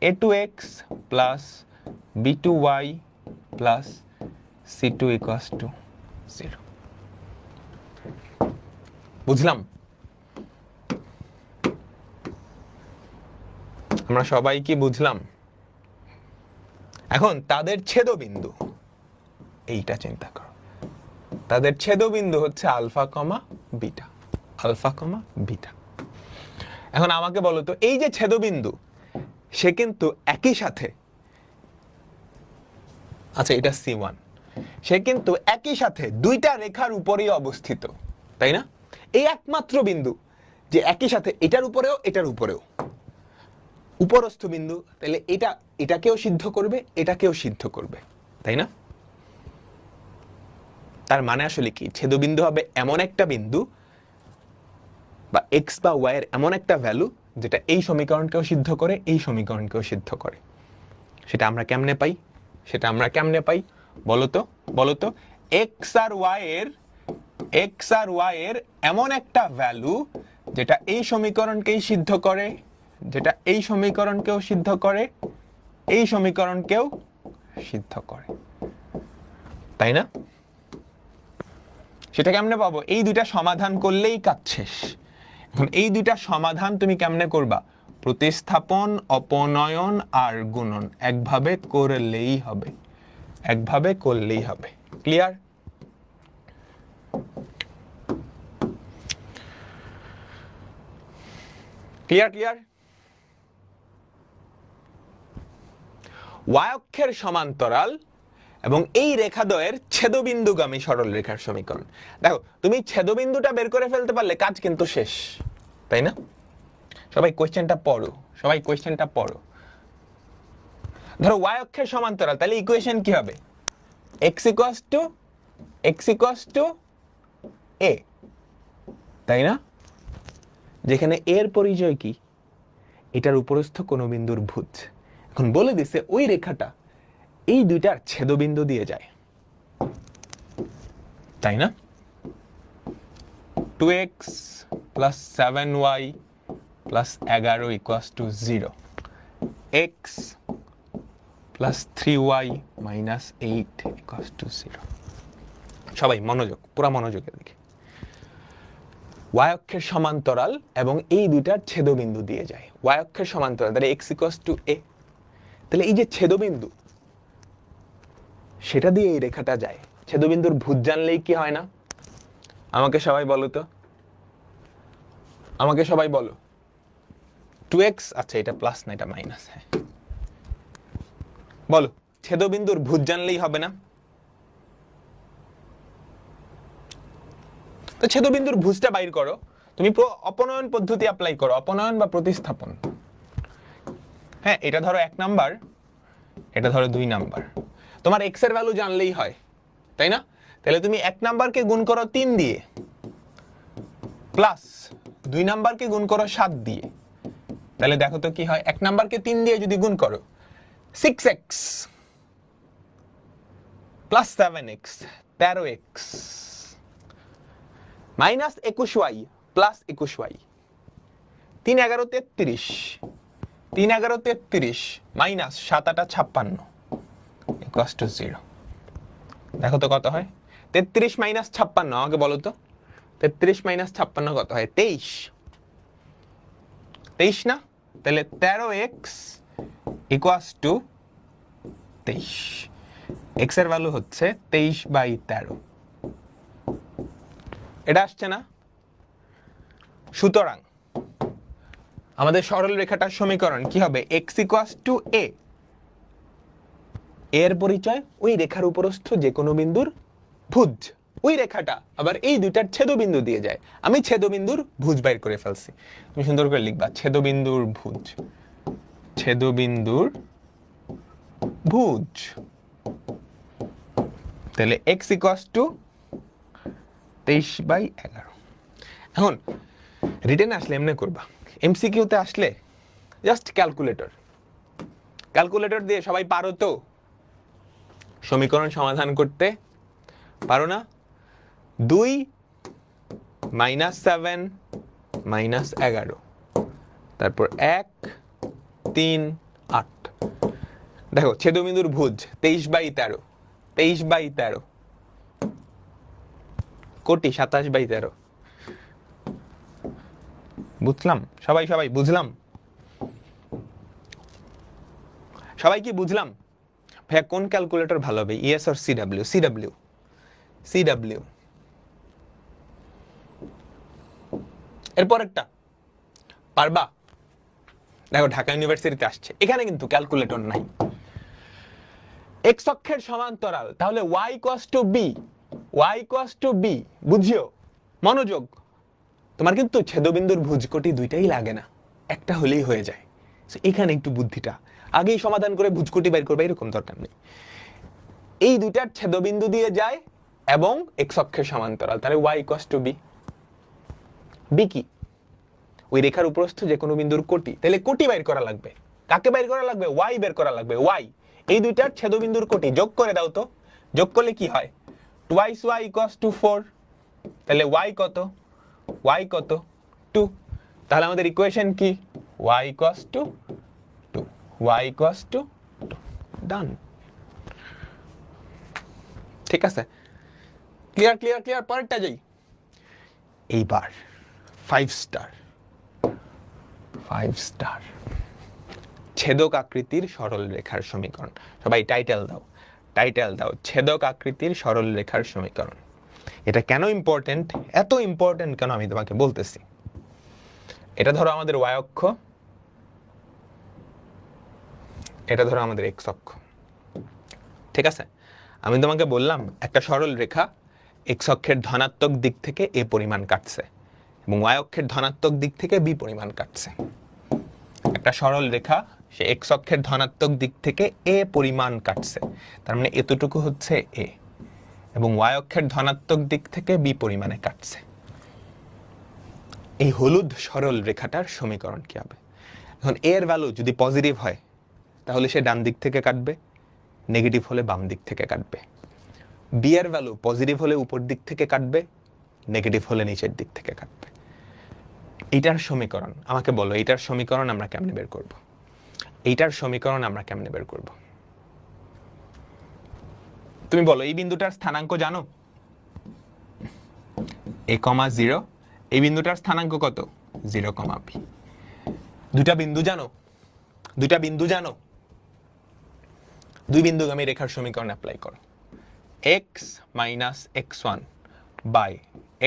a2x plus b2y plus c2 equals to 0। বুঝলাম? আমরা সবাই কি বুঝলাম? এখন তাদের ছেদবিন্দু এইটা চিন্তা করো। তাদের ছেদবিন্দু হচ্ছে আলফা কমা বিটা। এখন আমাকে বলো তো, এই যে ছেদবিন্দু, সে কিন্তু একই সাথে, আচ্ছা এটা C1, সে কিন্তু একই সাথে দুইটা রেখার উপরেই অবস্থিত, তাই না? এই একমাত্র বিন্দু যে একই সাথে এটার উপরেও উপরস্থ বিন্দু, তাহলে এটাকেও সিদ্ধ করবে, এটাকেও সিদ্ধ করবে, তাই না? তার মানে আসলে কি? ছেদবিন্দু হবে এমন একটা বিন্দু বা x বা y এর এমন একটা ভ্যালু যেটা এই সমীকরণকেও সিদ্ধ করে, এই সমীকরণকেও সিদ্ধ করে। সেটা আমরা কেমনে পাই? বলো তো এক্স আর ওয়াই এর এমন একটা ভ্যালু যেটা এই সমীকরণকেই সিদ্ধ করে, যেটা এই সমীকরণকেও সিদ্ধ করে, এই সমীকরণকেও সিদ্ধ করে, তাই না? সেটা কেমনে পাবো? এই দুইটা সমাধান করলেই কাজ শেষ। এখন এই দুইটা সমাধান তুমি কেমনে করবা? প্রতিস্থাপন, অপনয়ন আর গুণন একভাবে করলেই হবে, একভাবে করলেই হবে। ক্লিয়ার? ক্লিয়ার ক্লিয়ার ওয়াই অক্ষের সমান্তরাল এবং এই রেখাদ্বয়ের ছেদবিন্দুগামী সরল রেখার সমীকরণ। দেখো, তুমি ছেদবিন্দুটা বের করে ফেলতে পারলে কাজ কিন্তু শেষ, তাই না? সবাই কোশ্চেনটা পড়ো। ধরো ওয়াই অক্ষের সমান্তরাল, তাহলে ইকুয়েশন কি হবে? x ইকুয়ালস টু a, তাই না? যেখানে এর পরিচয় কি? এটার উপরস্থ কোন বিন্দুর ভুজ। এখন বলে দিছে ওই রেখাটা এই দুইটার ছেদবিন্দু দিয়ে যায়, তাই না? 2x plus 7y plus 11 equals to 0, x plus 3y minus 8 equals to 0. সবাই মনোযোগ, পুরা মনোযোগের দিকে। y অক্ষের সমান্তরাল এবং এই দুইটার ছেদবিন্দু দিয়ে যায়। y অক্ষের সমান্তরাল, তাহলে x equals to a, তাহলে এই যে ছেদবিন্দু সেটা দিয়ে এই রেখাটা যায়। ছেদবিন্দুর ভুজ জানলেই কি হয় না? আমাকে সবাই বলো তো, 2x, আচ্ছা এটা প্লাস না এটা মাইনাস, হ্যাঁ বলো, ছেদবিন্দুর ভুজ জানলেই হবে না? তো ছেদবিন্দুর ভুজটা বাইর করো, তুমি অপনয়ন পদ্ধতি অ্যাপ্লাই করো, অপনয়ন বা প্রতিস্থাপন। হ্যাঁ, এটা ধরো 1 নাম্বার, এটা ধরো 2 নাম্বার। তোমার x এর ভ্যালু জানলেই হয়, তাই না? তাহলে তুমি 1 নাম্বারকে গুণ করো 3 দিয়ে, প্লাস 2 নাম্বারকে গুণ করো 7 দিয়ে। তাহলে দেখো তো কি হয়? 1 নাম্বারকে 3 দিয়ে যদি গুণ করো 6x plus 7x 13x minus 21y plus 21y, 3 11 33, 3 11 33 minus 7 8 56 equals to 0। দেখো তো কত হয়? 33 মাইনাস 56, আমাকে বলো তো 33 মাইনাস 56 কত হয়? 23, 23 না? তাহলে 13x ইকুয়ালস টু 23। x এর ভ্যালু হচ্ছে 23/13। এটা আসছে না? সুতরাং আমাদের সরল রেখাটার সমীকরণ কি হবে? x ইকুয়ালস টু a, এর পরিচয় ওই রেখার উপরস্থ যে কোনো বিন্দুর ভুজ। ওই রেখাটা আবার এই দুইটার ছেদবিন্দু দিয়ে যায়। আমি ছেদবিন্দুর ভুজ বাইর করে ফেলছি, তুমি সুন্দর করে লিখবা ছেদবিন্দুর ভুজ, ছেদবিন্দুর ভুজ। তাহলে x ইকুয়ালস টু 23/11। এখন রিটেনে আসলে এমনি করবা, এমসিকিউতে আসলে জাস্ট ক্যালকুলেটর দিয়ে সবাই পারো তো সমীকরণ সমাধান করতে? পারো না? 2 মাইনাস 7 মাইনাস 11, তারপর 1 3 8। দেখো ছেদবিন্দুর ভুজ 23/13, 23/13 কোটি 27/13। বুঝলাম? সবাই বুঝলাম? সবাই কি বুঝলাম? ভাইয়া কোন ক্যালকুলেটর ভালো হবে, ইএস আর সিডব্লিউ? সিডব্লিউ। এরপর একটা পারবা? দেখো ঢাকা ইউনিভার্সিটিতে আসছে, এখানে কিন্তু ক্যালকুলেটর নাই। এক্স অক্ষের সমান্তরাল, তাহলে y ইকুয়ালস টু b, বুঝিও মনোযোগ। তোমার কিন্তু ছেদবিন্দুর ভুজকোটি দুইটাই লাগে না, একটা হলেই হয়ে যায়। এখানে একটু বুদ্ধিটা আগেই সমাধান করে ভুজকোটি বের করবে এরকম দরকার নেই। এই দুইটার ছেদবিন্দু দিয়ে যায় এবং এক্স অক্ষের সমান্তরাল, তাহলে y equals to b। B কি? ওই রেখার উপরস্থ যে কোনো বিন্দুর কোটি। তাহলে কোটি বের করা লাগবে। কাকে বের করা লাগবে? y বের করা লাগবে। y এই দুইটার ছেদবিন্দুর কোটি যোগ করে দাও তো, যোগ করলে কি হয়, টুয়াইস ওয়াই ইকুয়ালস টু 4, তাহলে ওয়াই কত, ওয়াই কত 2, তাহলে আমাদের ইকুয়েশন কি, Y equals to 2, Y equals to 2, done. ঠিক আছে, ক্লিয়ার ক্লিয়ার ক্লিয়ার, পরেরটা যাই। এইবার 5 স্টার, 5 স্টার ছেদক আকৃতির সরল রেখার সমীকরণ। সবাই টাইটেল দাও, টাইটেল দাও, ছেদক আকৃতির সরল রেখার সমীকরণ। এটা কেন ইম্পর্টেন্ট, এত ইম্পর্টেন্ট কেন আমি তোমাকে বলতেছি। এটা ধরো আমাদের ওয়াই অক্ষ, এটা ধরো আমাদের এক্স অক্ষ, ঠিক আছে। আমি তোমাকে বললাম একটা সরল রেখা এক্স অক্ষের ধনাত্মক দিক থেকে এ পরিমাণ কাটছে এবং ওয়াই অক্ষের ধনাত্মক দিক থেকে বি পরিমাণ কাটছে। একটা সরল রেখা সে এক্স অক্ষের ধনাত্মক দিক থেকে এ পরিমাণ কাটছে, তার মানে এতটুকু হচ্ছে এ, এবং ওয়াই অক্ষের ধনাত্মক দিক থেকে বি পরিমাণে কাটছে। এই হলুদ সরল রেখাটার সমীকরণ কি হবে? এখন এ এর ভ্যালু যদি পজিটিভ হয় তাহলে সে ডান দিক থেকে কাটবে, নেগেটিভ হলে বাম দিক থেকে কাটবে। বি এর ভ্যালু পজিটিভ হলে উপর দিক থেকে কাটবে, নেগেটিভ হলে নিচের দিক থেকে কাটবে। এইটার সমীকরণ আমাকে বলো, এইটার সমীকরণ আমরা কেমনে বের করব? এইটার সমীকরণ আমরা কেমনে বের করব? তুমি বলো, এই বিন্দুটার স্থানাঙ্ক জানো? a, 0, এই বিন্দুটার স্থানাঙ্ক কত? 0, b। দুটা বিন্দু জানো, দুইটা বিন্দু জানো, দুই বিন্দুগামী রেখার সমীকরণ অ্যাপ্লাই করো। x minus x1 by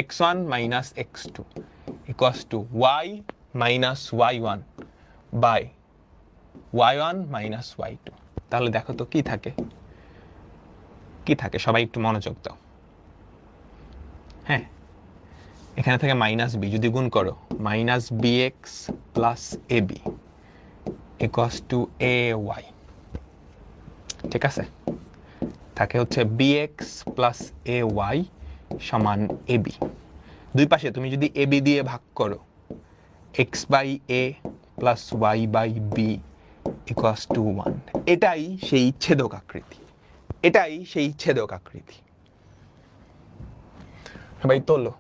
x1 minus x2 equals to y minus y1 by y1 minus y2। তাহলে দেখো তো কি থাকে, কি থাকে, সবাই একটু মনোযোগ দাও। হ্যাঁ, এখানে থেকে মাইনাস বি যদি গুণ করো, minus bx plus ab equals to ay, ঠিক আছে। থাকে হচ্ছে bx প্লাস ay সমান ab। দুই পাশে তুমি যদি ab দিয়ে ভাগ করো, x by a plus y by b equals to 1। এটাই সেই ছেদক আকৃতি, এটাই সেই ছেদক আকৃতি। সবাই তোলো।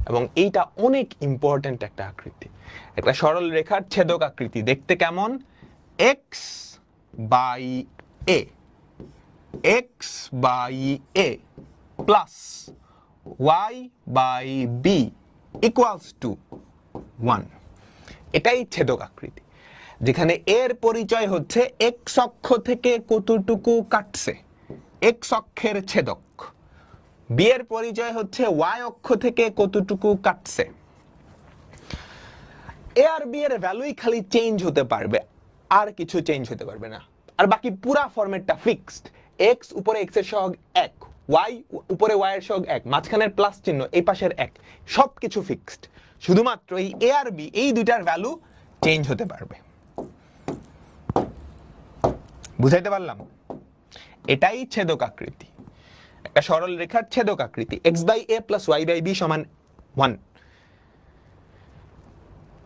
এবং এইটা অনেক ইম্পর্টেন্ট একটা আকৃতি, একটা সরল রেখার ছেদক আকৃতি। দেখতে কেমন? x by a, x by a plus y by b equals to 1। এটাই ছেদক আকৃতি, যেখানে এর পরিচয় হচ্ছে x অক্ষ থেকে কতটুকু কাটছে, x অক্ষের ছেদক। বি এর পরিচয় হচ্ছে y অক্ষ থেকে কতটুকু কাটছে। এ আর বি এর ভ্যালুই খালি চেঞ্জ হতে পারবে, আর কিছু চেঞ্জ হতে পারবে না। আর বাকি পুরা ফরম্যাটটা ফিক্সড। x উপরে x এর সহগ 1, y উপরে y এর সহগ 1, মাঝখানের প্লাস চিহ্ন, এই পাশের 1, সবকিছু ফিক্সড। শুধুমাত্র এই এ আর বি এই দুইটার ভ্যালু চেঞ্জ হতে পারবে। বুঝাইতে পারলাম? এটাই ছেদক আকৃতি, একটা সরল রেখার ছেদক আকৃতি। x by a plus y by b সমান 1,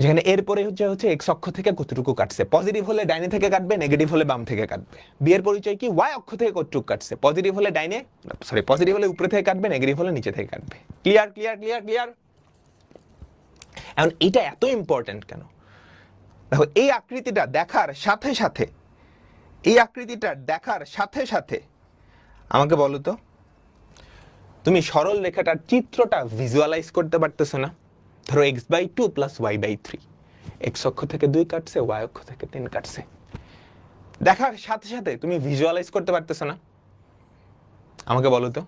যেখানে এর পরে হচ্ছে x অক্ষ থেকে কতটুকু কাটছে। পজিটিভ হলে ডাইনে থেকে কাটবে, নেগেটিভ হলে বাম থেকে কাটবে। বি এর পরিচয় কি? y অক্ষ থেকে কতটুকু কাটছে। পজিটিভ হলে ডাইনে, সরি পজিটিভ হলে উপরে থেকে কাটবে, নেগেটিভ হলে নিচে থেকে কাটবে। Clear clear clear clear. এখন এটা এত ইম্পর্টেন্ট কেন? দেখো, এই আকৃতিটা দেখার সাথে সাথে, এই আকৃতিটা দেখার সাথে সাথে আমাকে বলো তো, তুমি সরল রেখাটার চিত্রটা ভিজুয়ালাইজ করতে পারতেছো না? ধরো x by 2 plus y by 3, x অক্ষ থেকে 2 কাটছে, y অক্ষ থেকে 3 কাটছে। দেখার সাথে সাথে তুমি ভিজুয়ালাইজ করতে পারতেছো না? আমাকে বলো তো।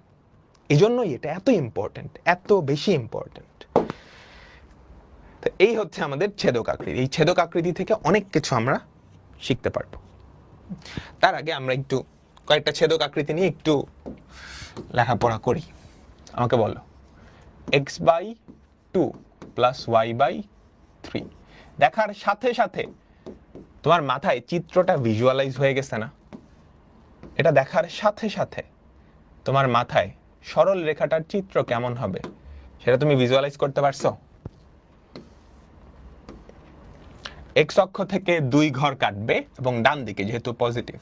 এই জন্যই এটা এত ইম্পর্টেন্ট, এত বেশি ইম্পর্টেন্ট। তো এই হচ্ছে আমাদের ছেদক আকৃতি। এই ছেদক আকৃতি থেকে অনেক কিছু আমরা শিখতে পারবো। তার আগে আমরা একটু কয়েকটা ছেদক আকৃতি নিয়ে একটু লেখাপড়া করি। আমাকে বলো, x by 2 plus y by 3 দেখার সাথে সাথে তোমার মাথায় চিত্রটা ভিজুয়ালাইজ হয়ে গেছে না? এটা দেখার সাথে সাথে তোমার মাথায় সরল রেখাটার চিত্র কেমন হবে সেটা তুমি ভিজুয়ালাইজ করতে পারছো? x অক্ষ থেকে 2 ঘর কাটবে এবং ডান দিকে যেহেতু পজিটিভ,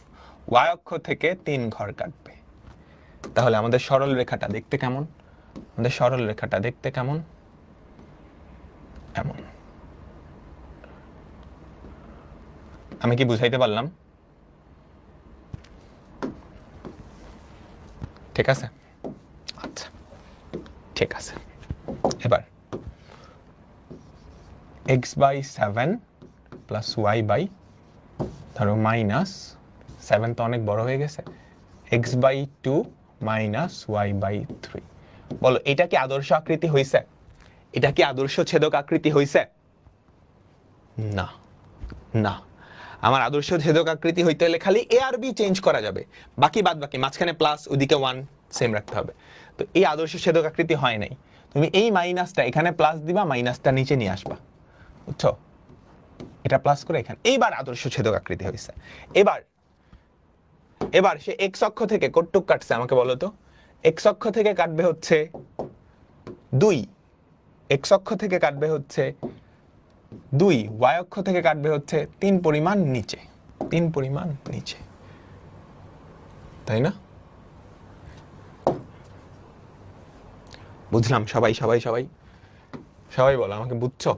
y অক্ষ থেকে 3 ঘর কাটবে। তাহলে আমাদের সরল রেখাটা দেখতে কেমন? আমাদের সরল রেখাটা দেখতে কেমন? এমন। আমি কি বুঝাইতে পারলাম? ঠিক আছে, আচ্ছা ঠিক আছে। এবার x/7 প্লাস y/ ধরো -7 তো অনেক বড় হয়ে গেছে, x/2 মাইনাস y/3। বলো এটা কি আদর্শ আকৃতি হইছে? এটা কি আদর্শ ছেদক আকৃতি হইছে? না, না। আমার আদর্শ ছেদক আকৃতি হইতে হলে খালি এ আর বি চেঞ্জ করা যাবে, বাকি বাদ বাকি মাঝখানে প্লাস ওদিকে 1 সেম রাখতে হবে। তো এই আদর্শ ছেদক আকৃতি হয় নাই। তুমি এই মাইনাসটা এখানে প্লাস দিবা, মাইনাসটা নিচে নিয়ে আসবা, বুঝছো? এটা প্লাস করে এখানে, এইবার আদর্শ ছেদক আকৃতি হয়েছে। এবার সে এক্স অক্ষ থেকে কতটুক কাটছে আমাকে বলো তো? এক্স অক্ষ থেকে কাটবে হচ্ছে 2, এক্স অক্ষ থেকে কাটবে হচ্ছে 2, ওয়াই অক্ষ থেকে কাটবে হচ্ছে 3 পরিমাণ নিচে, 3 পরিমাণ নিচে, তাই না? বুঝলাম? সবাই সবাই সবাই সবাই বলো আমাকে, বুঝছো?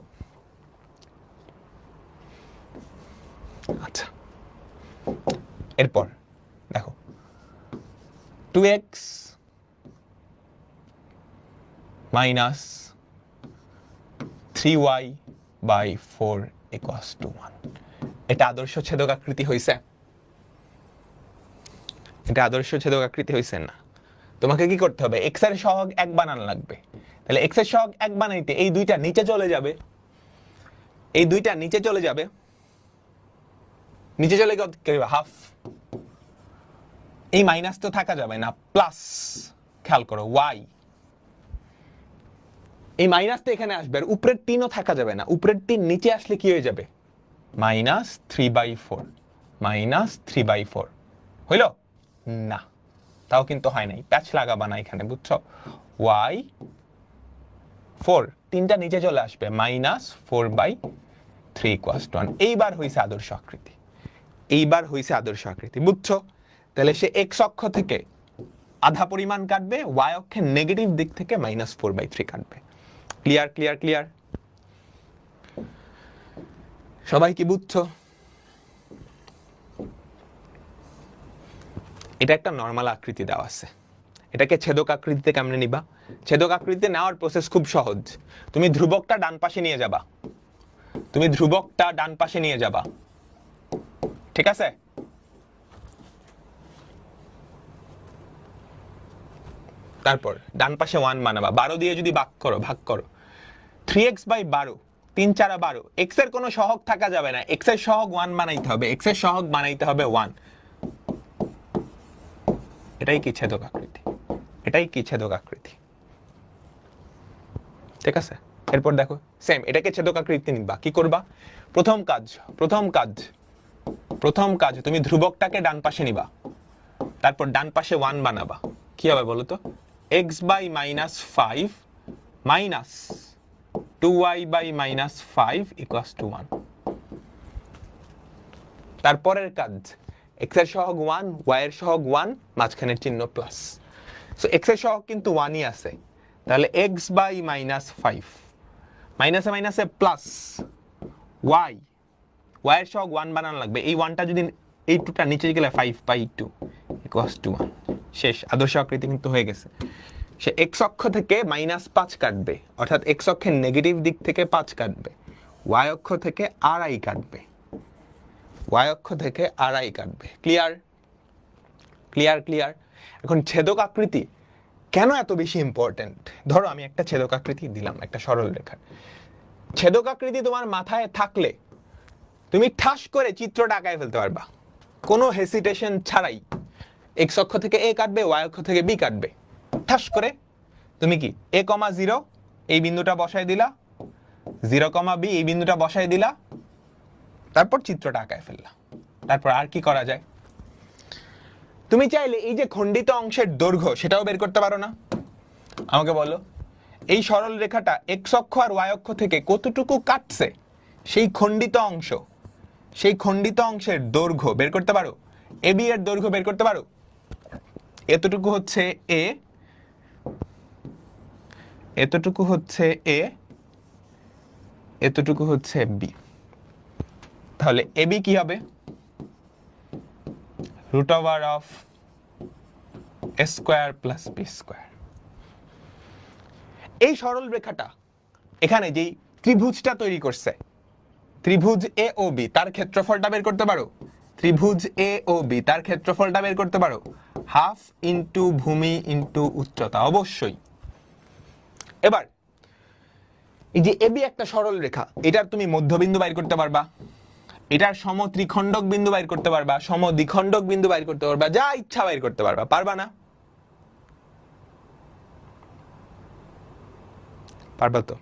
আচ্ছা, এরপর দেখো 2x minus 3y/4 equals to 1। এটা আদর্শ ছেদক আকৃতি হইছে? এটা আদর্শ ছেদক আকৃতি হইছে না? তোমাকে কি করতে হবে? x এর সহগ 1 বানানো লাগবে। তাহলে x এর সহগ 1 বানাইতে এই দুইটা নিচে চলে যাবে, এই দুইটা নিচে চলে যাবে, নিচে চলে গেলে হাফ, এই মাইনাস তো থাকা যাবে না, প্লাস। খেয়াল করো y, এই মাইনাসটা এখানে আসবে, আর উপরের 3ও থাকা যাবে না, উপরের 3 নিচে আসলে কি হয়ে যাবে? -3/4, -3/4 হইল না? তাও কিন্তু হয় নাই, প্যাচ লাগাবা না এখানে, বুঝছো? y4 3টা নিচে চলে আসবে, -4/3 ইকুয়ালস টু 1। এইবার হইছে আদর্শ আকৃতি, এইবার হইছে আদর্শ আকৃতি, বুঝছো? তাহলে সে এক্স অক্ষ থেকে আধা পরিমাণ কাটবে, ওয়াই অক্ষের নেগেটিভ দিক থেকে -4/3 কাটবে। Clear clear clear? সবাই কি বুঝছো? এটা একটা নরমাল আকৃতি দেওয়া আছে, এটাকে ছেদক আকৃতিতে কেমনে নিবা? ছেদক আকৃতিতে নেওয়ার প্রসেস খুব সহজ। তুমি ধ্রুবকটা ডান পাশে নিয়ে যাবা, তুমি ধ্রুবকটা ডান পাশে নিয়ে যাবা, ঠিক আছে? তারপর ডান পাশে 1 বানাবা, 12 দিয়ে যদি ভাগ করো 3x/12, 3 4 12, x এর কোনো সহগ থাকা যাবে না, x এর সহগ 1 বানাইতে হবে, x এর সহগ বানাইতে হবে 1। এটাই কি ছেদক আকৃতি? এটাই কি ছেদক আকৃতি? ঠিক আছে? এরপর দেখো সেম, এটাকে ছেদক আকৃতি নিবা, কি করবা? প্রথম কাজ তুমি ধ্রুবকটাকে ডান পাশে নিবা, তারপর ডান পাশে 1 বানাবা। কি হবে বলো তো? x/-5 minus 2y/-5 equals to 1। তারপরের কাজ, x এর সহগ 1, y এর সহগ 1, মাঝখানের চিহ্ন প্লাস। সো x এর সহগ কিন্তু 1ই আছে, তাহলে x/-5 মাইনাসে মাইনাসে প্লাস y, y এর সহগ 1 বানানো লাগবে, এই 1টা যদি এই 2টা নিচে গেলে 5/2 ইকুয়ালস টু 1। শেষ, আদর্শ আকৃতি কিন্তু হয়ে গেছে। সে x অক্ষ থেকে -5 কাটবে, অর্থাৎ x অক্ষের নেগেটিভ দিক থেকে 5 কাটবে, y অক্ষ থেকে আড়াই কাটবে, y অক্ষ থেকে আড়াই কাটবে। Clear clear clear? এখন ছেদক আকৃতি কেন এত বেশি ইম্পর্টেন্ট? ধরো আমি একটা ছেদক আকৃতি দিলাম, একটা সরল রেখার ছেদক আকৃতি তোমার মাথায় থাকলে তুমি ঠাস করে চিত্রটা আঁকায় ফেলতে পারবা, কোনো হেসিটেশন ছাড়াই। x অক্ষ থেকে a কাটবে, y অক্ষ থেকে b কাটবে, ঠাস করে তুমি কি a,0 এই বিন্দুটা বসায় দিলা, 0,b এই বিন্দুটা বসায় দিলা, তারপর চিত্রটা আঁকায় ফেললা। তারপর আর কি করা যায়? তুমি চাইলে এই যে খণ্ডিত অংশের দৈর্ঘ্য সেটাও বের করতে পারো না? আমাকে বলো, এই সরল রেখাটা x অক্ষ আর y অক্ষ থেকে কতটুকু কাটছে, সেই খণ্ডিত অংশ, সেই খণ্ডিত অংশের দৈর্ঘ্য বের করতে পারো? AB এর দৈর্ঘ্য বের করতে পারো? এতটুকু হচ্ছে এ, এতটুকু হচ্ছে এ, এতটুকু হচ্ছে বি। তাহলে এ বি কি হবে? Root over of A square plus B square. এই সরল রেখাটা এখানে যেই ত্রিভুজটা তৈরি করছে, ত্রিভুজ এ ও বি, তার ক্ষেত্রফলটা বের করতে পারো। ত্রিভুজ এ ও বি তার ক্ষেত্রফলটা বের করতে পারো। হাফ ইন্টু ভূমি ইন্টু উচ্চতা, অবশ্যই। এবার এই যে এবি একটা সরল রেখা, এটার তুমি মধ্যবিন্দু বাইর করতে পারবা, এটার সমত্রিখণ্ডক বিন্দু বাইর করতে পারবা, সমদ্বিখণ্ডক বিন্দু বাইর করতে পারবা, যা ইচ্ছা বাইর করতে পারবা। পারবা না? পারবা তো?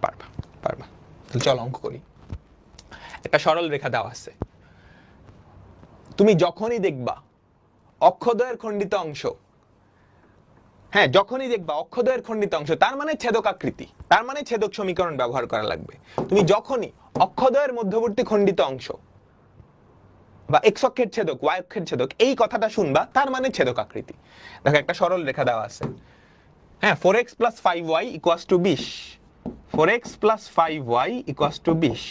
পারবা, পারবা। তাহলে চল অঙ্ক করি। একটা সরল রেখা দেওয়া আছে, তুমি যখনই দেখবা অক্ষদ্বয়ের খণ্ডিত অংশ, হ্যাঁ যখনই দেখবা অক্ষদ্বয়ের খণ্ডিত অংশ, তার মানে ছেদক আকৃতি, তার মানে ছেদক সমীকরণ ব্যবহার করা লাগবে। তুমি যখনই অক্ষদ্বয়ের মধ্যবর্তী খণ্ডিত অংশ বা এক্স অক্ষের ছেদক, ওয়াই অক্ষের ছেদক এই কথাটা শুনবা, তার মানে ছেদক আকৃতি। দেখো একটা সরল রেখা দেওয়া আছে, হ্যাঁ 4x + 5y = 20, 4x + 5y = 20,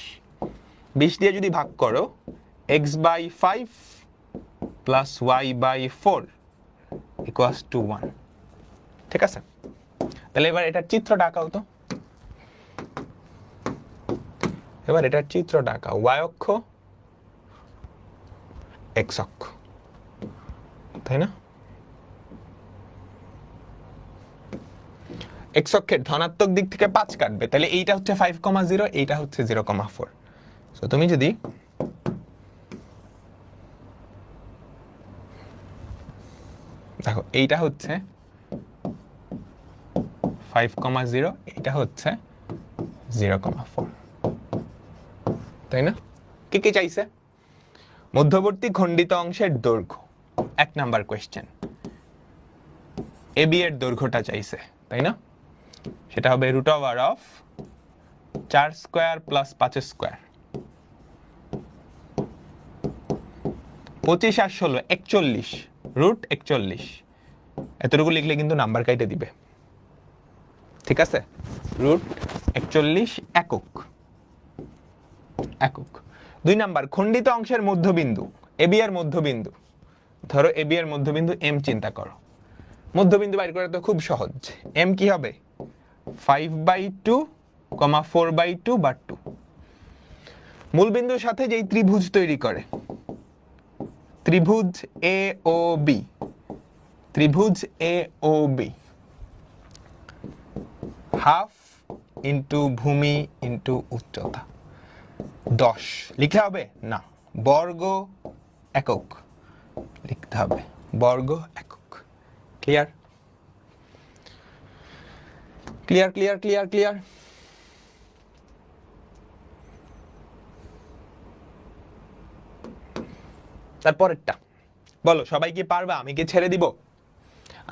20 দিয়ে যদি ভাগ করো x/5 + y/4 = 1। ঠিক আছে? তাহলে এবার এটার চিত্রটা আঁকাও তো। এবার এটার চিত্রটা আঁকাও। y অক্ষ, x অক্ষ, তাই না? x অক্ষের ধনাত্মক দিক থেকে 5 কাটবে, তাহলে এইটা হচ্ছে 5,0, এইটা হচ্ছে 0,4। সো তুমি যদি দেখো এইটা হচ্ছে 5,0, এইটা হচ্ছে 0,4, তাই না? কি কি চাইছে? মধ্যবর্তী খণ্ডিত অংশের দৈর্ঘ্য, 1 নাম্বার কোয়েশ্চেন। এবি এর দৈর্ঘ্যটা চাইছে, তাই না? সেটা হবে root over of 4 square plus 5 square, 25 আর 16 41, রুট 41। এতটুকু লিখলে কিন্তু নাম্বার কাইটে দিবে। ঠিক আছে? রুট 41 একক, একক। 2 নাম্বার খণ্ডিত অংশের মধ্যবিন্দু, এবি এর মধ্যবিন্দু, ধরো এবি এর মধ্যবিন্দু এম চিন্তা করো। মধ্যবিন্দু বাইর করা তো খুব সহজ। এম কি হবে? 5/2, 4/2 বা 2। মূলবিন্দুর সাথে যেই ত্রিভুজ তৈরি করে, ত্রিভুজ এ ও বি, ত্রিভুজ এ ও বি, হাফ ইন্টু ভূমি ইন্টু উচ্চতা 10 লিখতে হবে না, বর্গ একক লিখতে হবে, বর্গ একক। Clear? Clear clear clear clear. তারপরেরটা বলো, সবাই কি পারবা? আমি কি ছেড়ে দিব?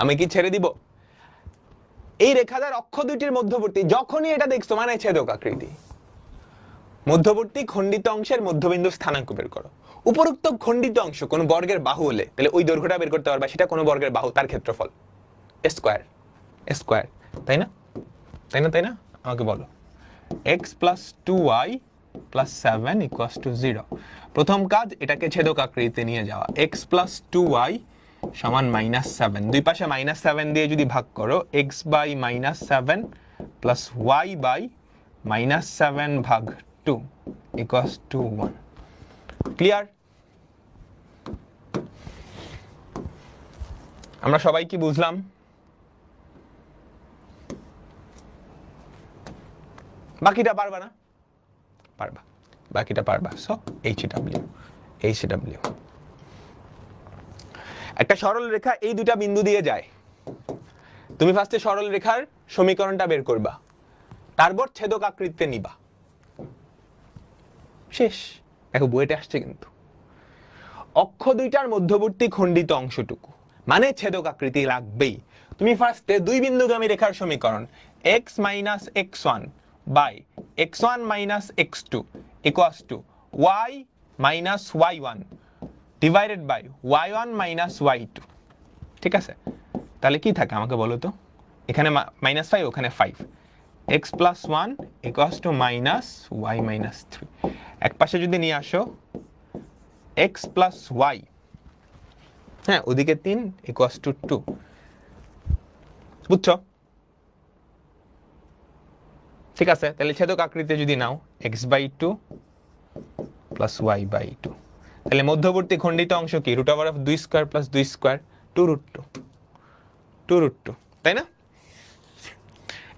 আমি কি ছেড়ে দিব? এই রেখাদার অক্ষ দুইটির মধ্যবর্তী, যখনই এটা দেখছো মানে ছেদক আকৃতি। মধ্যবর্তী খণ্ডিত অংশের মধ্যবিন্দু স্থানাঙ্ক বের করো। উপরোক্ত খণ্ডিত অংশ কোন বর্গের বাহু হলে তাহলে ওই দৈর্ঘ্যটা বের করতে পারবা, সেটা কোন বর্গের বাহু, তার ক্ষেত্রফল স্কয়ার, স্কয়ার, তাই না? তাই না? তাই না? আমাকে বলো। x + 2y + 7 = 0। প্রথম কাজ এটাকে ছেদক আকৃতিতে নিয়ে যাওয়া। x + 2y = -7, দুই পাশে -7 দিয়ে যদি ভাগ করো, x/-7 + y/-7/2 = 1। ক্লিয়ার? আমরা সবাই কি বুঝলাম? বাকিটা পারবা না? পারবা, বাকিটা পারবা। So HW, HW। একটা সরল রেখা এই দুটা বিন্দু দিয়ে যায়। তুমি ফার্স্টে সরল রেখার সমীকরণটা বের করবা, তারপর ছেদক আকৃতিতে নিবা। শেষ। দেখো বইটা আসছে কিন্তু। অক্ষ দুইটার মধ্যবর্তী খণ্ডিত অংশটুকু মানে ছেদক আকৃতি লাগবেই। তুমি ফার্স্টে দুই বিন্দুগামী রেখার সমীকরণ x - x1 / x1 - x2 = y - y1 divided by y1 minus y2, ঠিক আছে? তাহলে কি থাকে আমাকে বলো তো, এখানে -5 ওখানে 5, x plus 1 equals two minus y minus 3, এক পাশে যদি নিয়ে আসো x প্লাস y, হ্যাঁ ওদিকে 3 ইকুয়ালস টু 2, বুঝছো? ঠিক আছে, তাহলে ছেদক আকৃতি যদি নাও x/2 প্লাস y/2, তাহলে মধ্যবর্তী খণ্ডিত অংশ কি √2 স্কয়ার প্লাস 2 স্কয়ার 2√2, তাই না?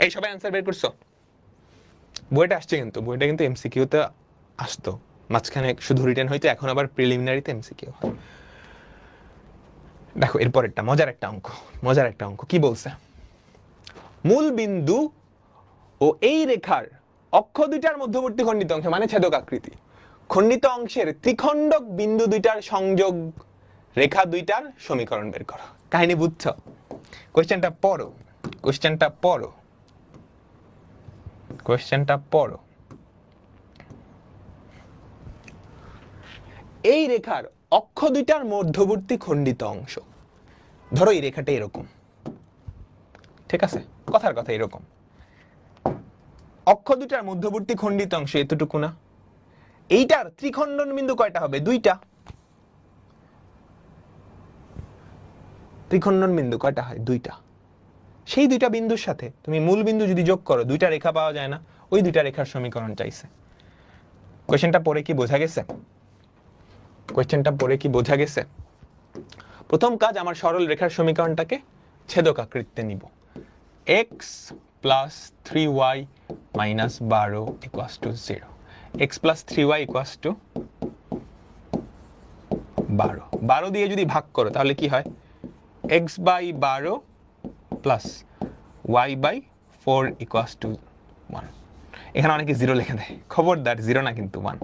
এই সবাই অ্যান্সার বের করছো? বইটা আসছে কিন্তু, বইটা কিন্তু এমসিকিউতে আসতো, মাঝখানে শুধু রিটেন হইতো, এখন আবার প্রিলিমিনারিতে এমসিকিউ হয়। দেখো এরপরেরটা মজার একটা অঙ্ক কি বলছে, মূল বিন্দু ও এই রেখার অক্ষ দুইটার মধ্যবর্তী খণ্ডিত অংশ মানে ছেদক আকৃতি, খণ্ডিত অংশের ত্রিখণ্ডক বিন্দু দুইটার সংযোগ রেখা দুইটার সমীকরণ বের করো। কাহিনী বুঝছো? কোশ্চেনটা পড়ো। এই রেখার অক্ষ দুইটার মধ্যবর্তী খণ্ডিত অংশ, ধরো এই রেখাটা এরকম, ঠিক আছে, কথার কথা এরকম, অক্ষ দুইটার মধ্যবর্তী খণ্ডিত অংশ এতটুকু না, এইটার ত্রিখণ্ডন বিন্দু কয়টা হবে? দুইটা। ত্রিখণ্ডন বিন্দু কয়টা হয়? দুইটা। সেই দুইটা বিন্দুর সাথে তুমি মূল বিন্দু যদি যোগ করো, দুইটা রেখা পাওয়া যায় না? ওই দুইটা রেখার সমীকরণ চাইছে। কোশ্চেনটা পড়ে কি বোঝা গেছে? প্রথম কাজ, আমার সরল রেখার সমীকরণটাকে ছেদক আকৃতিতে নিব। x plus 3y minus 12 equals to 0, x plus 3y equals to 12 দিয়ে যদি ভাগ করো তাহলে কি হয়? x/12 plus y/4 equals to 1। এখানে অনেকে 0 লিখে দেয়, খবরদার 0 না কিন্তু 1।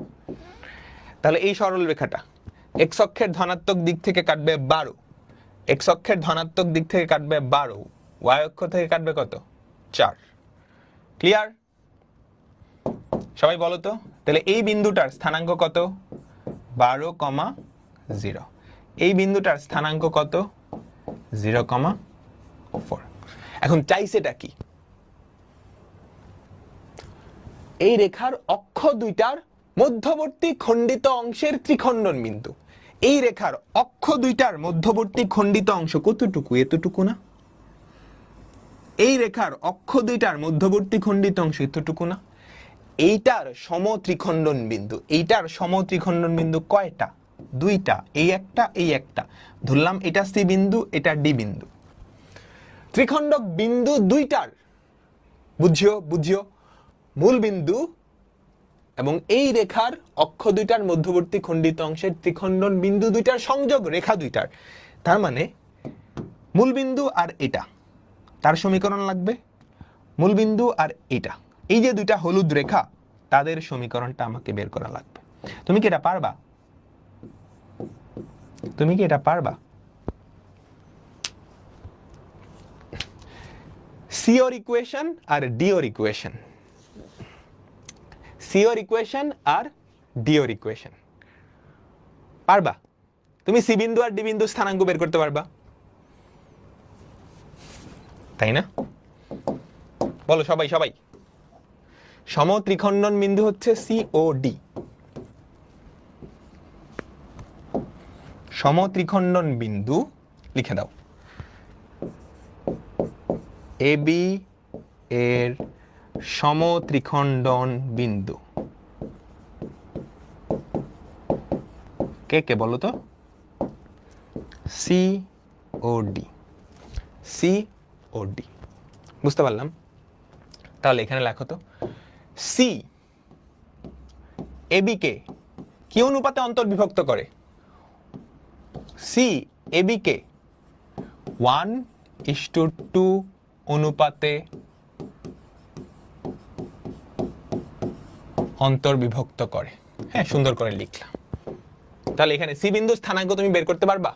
তাহলে এই সরল রেখাটা x অক্ষের ধনাত্মক দিক থেকে কাটবে 12, x অক্ষের ধনাত্মক দিক থেকে কাটবে 12, y অক্ষ থেকে কাটবে কত? 4। ক্লিয়ার? সবাই বলো তো, তাহলে এই বিন্দুটার স্থানাঙ্ক কত? 12,0। এই বিন্দুটার স্থানাঙ্ক কত? 0,4। এখন চাইছেটা কি? এই রেখার অক্ষ দুইটার মধ্যবর্তী খণ্ডিত অংশের ত্রিখণ্ডন বিন্দু। এই রেখার অক্ষ দুইটার মধ্যবর্তী খণ্ডিত অংশ কতটুকু? এতটুকু না? এই রেখার অক্ষ দুইটার মধ্যবর্তী খণ্ডিত অংশ এতটুকু না? এইটার সমত্রিখণ্ডন বিন্দু কয়টা? দুইটা, এই একটা, ধরলাম এটা সি বিন্দু, এটা ডি বিন্দু। ত্রিখণ্ডক বিন্দু দুইটার, বুঝিও, মূল বিন্দু এবং এই রেখার অক্ষ দুইটার মধ্যবর্তী খণ্ডিত অংশের ত্রিখণ্ডন বিন্দু দুইটার সংযোগ রেখা দুইটার, তার মানে মূল বিন্দু আর এটা, তার সমীকরণ লাগবে। মূল বিন্দু আর এটা, এই যে দুইটা হলুদ রেখা, তাদের সমীকরণটা আমাকে বের করা লাগবে। তুমি কি এটা পারবা? সি ওর ইকুয়েশন আর ডি ওর ইকুয়েশন, পারবা? তুমি সি বিন্দু আর ডি বিন্দু স্থানাঙ্ক বের করতে পারবা, তাই না? বলো সবাই। সমত্রিখণ্ডন বিন্দু হচ্ছে সি ও ডি। সমত্রিখণ্ডন বিন্দু লিখে দাও, এ বি এর সমত্রিখণ্ডন বিন্দু কে বলো তো? সি ও ডি। বুঝতে পারলাম? তাহলে এখানে লেখো তো, সি এবি কে কি অনুপাতে অন্তর্বিভক্ত করে? সি এবি কে 1:2 অনুপাতে অন্তর্বিভক্ত করে। হ্যাঁ, সুন্দর করে লিখলাম। তাহলে এখানে সি বিন্দু স্থানাঙ্ক তুমি বের করতে পারবা?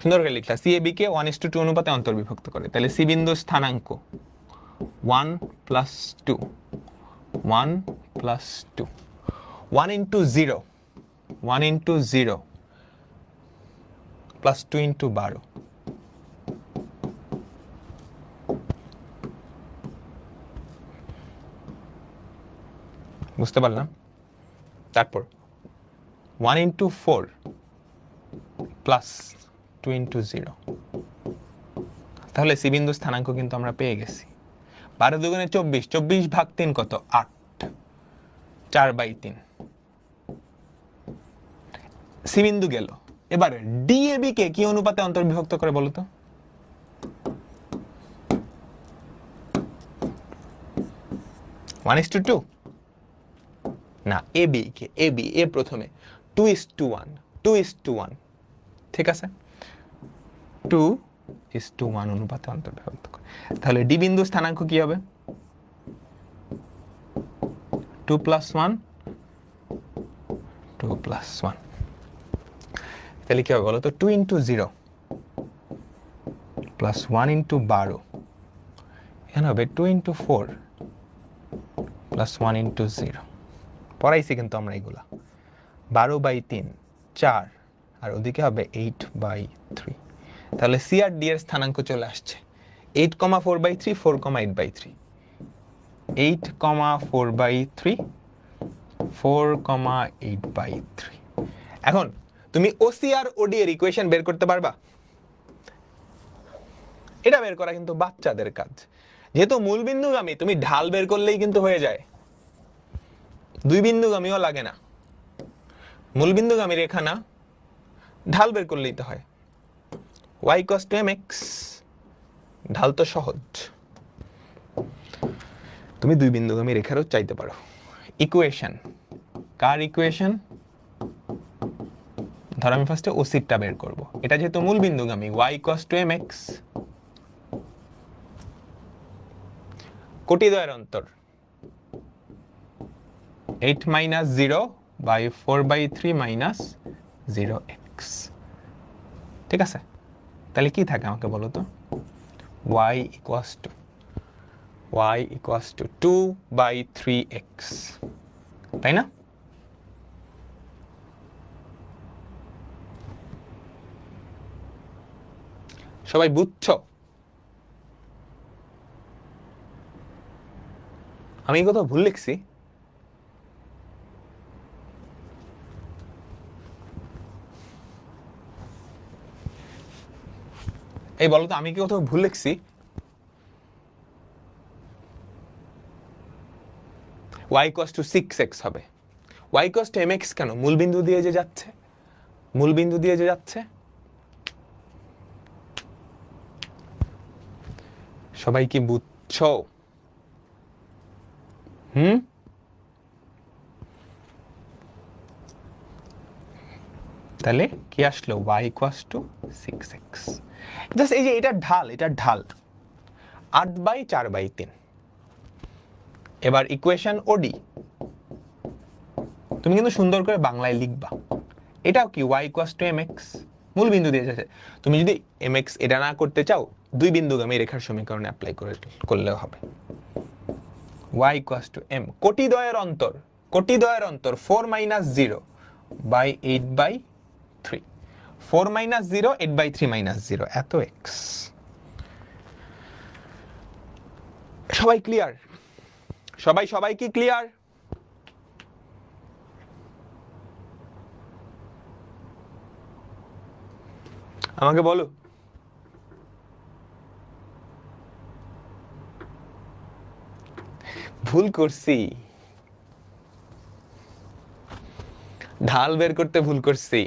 সুন্দর করে লিখলা, সি এবি কে 1:2 অনুপাতে অন্তর্বিভক্ত করে। তাহলে সি বিন্দু স্থানাঙ্ক 1 + 2, 1 + 2, 1 × 0 1 into 0 plus 2 into 12 বুঝতে পারলাম তারপর 1 into 4 plus 2 into 0 তাহলে সি বিন্দু স্থানাঙ্ক কিন্তু আমরা পেয়ে গেছি 12 দুগুণে 24 24 ভাগ 3 কত 8 4/3 সি বিন্দু গেল এবার ডিএবি কে কি অনুপাতে অন্তর্বিভক্ত করে বলো তো ওয়ান ইস টু টু না এবি কে এবি এ প্রথমে 2:1 2:1 ঠিক আছে 2:1 অনুপাতে অন্তর্বিভক্ত করে তাহলে ডি বিন্দু স্থানাঙ্ক কি হবে 2 + 1 2 + 1 তাহলে কি হবে বলো তো 2 into 0 plus 1 into 12 এখানে হবে 2 into 4 plus 1 into 0 পড়াইছি কিন্তু আমরা এগুলা 12/3 4 আর ওদিকে হবে 8/3 তাহলে সি আর ডি এর স্থানাঙ্ক চলে আসছে 8,4/3 4,8/3 8,4/3 4,8/3 এখন তুমি ওসি আর ওডি এর ইকুয়েশন বের করতে পারবা এটা বের করা কিন্তু বাচ্চাদের কাজ যেহেতু মূল বিন্দুগামী তুমি ঢাল বের করলেই কিন্তু হয়ে যায় দুই বিন্দুগামীও লাগে না মূল বিন্দুগামী রেখা না ঢাল বের করলেই তো হয় y = mx ঢাল তো সহজ তুমি দুই বিন্দুগামী রেখারও চাইতে পারো ইকুয়েশন কার ইকুয়েশন ধর আমি ফার্স্টে ওসিটা বের করব এটা যেহেতু মূল বিন্দুগামী y = mx কোটিদ্বয়ের অন্তর 8 - 0 by 4/3 - 0x ঠিক আছে তাহলে কি থাকে আমাকে বলো তো y = 2/3x তাই না সবাই বুঝছো আমি কথা ভুল লিখছি এই বলো তো আমি কি কোথাও ভুল লিখছি y = 6x হবে y = mx কেন মূল বিন্দু দিয়ে যে যাচ্ছে মূল বিন্দু দিয়ে যে যাচ্ছে সবাই কি বুঝছো তাহলে কি আসলো y = 6x জাস্ট এই যে এটা ঢাল 8/4/3 এবার ইকুয়েশন ওডি তুমি কিন্তু সুন্দর করে বাংলায় লিখবা এটাও কি y = mx মূল বিন্দু দিয়ে যাচ্ছে তুমি যদি mx এটা না করতে চাও দুই বিন্দুগামী রেখার সমীকরণে অ্যাপ্লাই করলেও হবে y = m কোটিদ্বয়ের অন্তর 4 - 0 by 8/3 4 - 0 8/3 - 0 এত x সবাই ক্লিয়ার সবাই কি ক্লিয়ার আমাকে বলো ভুল করছি ঢাল বের করতে ভুল করছি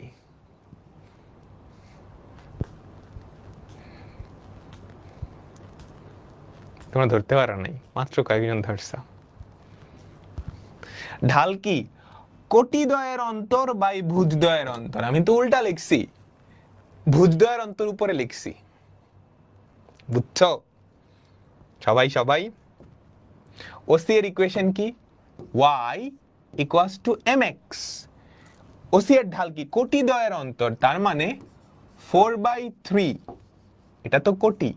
তোমরা ধরতে পারো নাই মাত্র কয়েকজন ধরছ ঢাল কি কোটিদ্বয়ের অন্তর বাই ভুজদ্বয়ের অন্তর আমি তো উল্টা লিখছি ভুজদ্বয়ের অন্তর উপরে লিখছি বুঝছো সবাই ওসি এর ইকুয়েশন কি y = mx ওসি এর ঢাল কি কোটিদ্বয়ের অন্তর তার মানে 4/3 এটা তো কোটি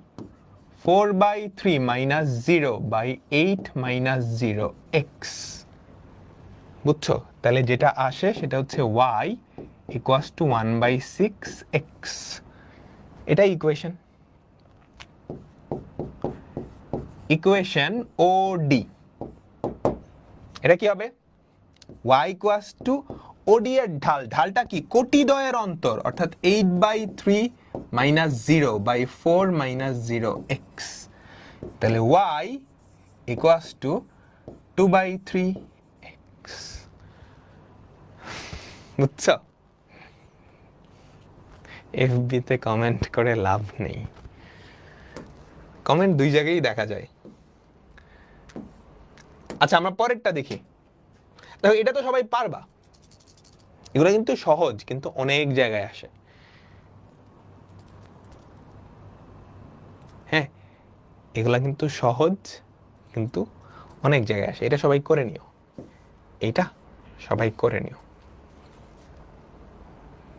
4/3 - 0 by 8 - 0x বুঝছো? তাহলে যেটা আসে সেটা হচ্ছে y ইকুয়ালস টু 1/6x, এটাই ইকুয়েশন। ইকুয়েশন ও ডি, এটা কি হবে? y ইকুয়ালস টু ওডি এর ঢাল, ঢালটা কি? কোটিদ্বয়ের অন্তর, অর্থাৎ 8/3 মাইনাস 0/4 মাইনাস 0x। তাহলে y ইকুয়ালস টু 2/3x। বুঝছো? এফবিতে কমেন্ট করে লাভ নেই, কমেন্ট দুই জায়গায় দেখা যায়। আচ্ছা আমরা পরেরটা দেখি। দেখো এটা তো সবাই পারবা, এগুলো কিন্তু সহজ, কিন্তু অনেক জায়গায় আসে। হ্যাঁ, এগুলা কিন্তু সহজ, কিন্তু অনেক জায়গায় আসে। এটা সবাই করে নিও, এটা সবাই করে নিও।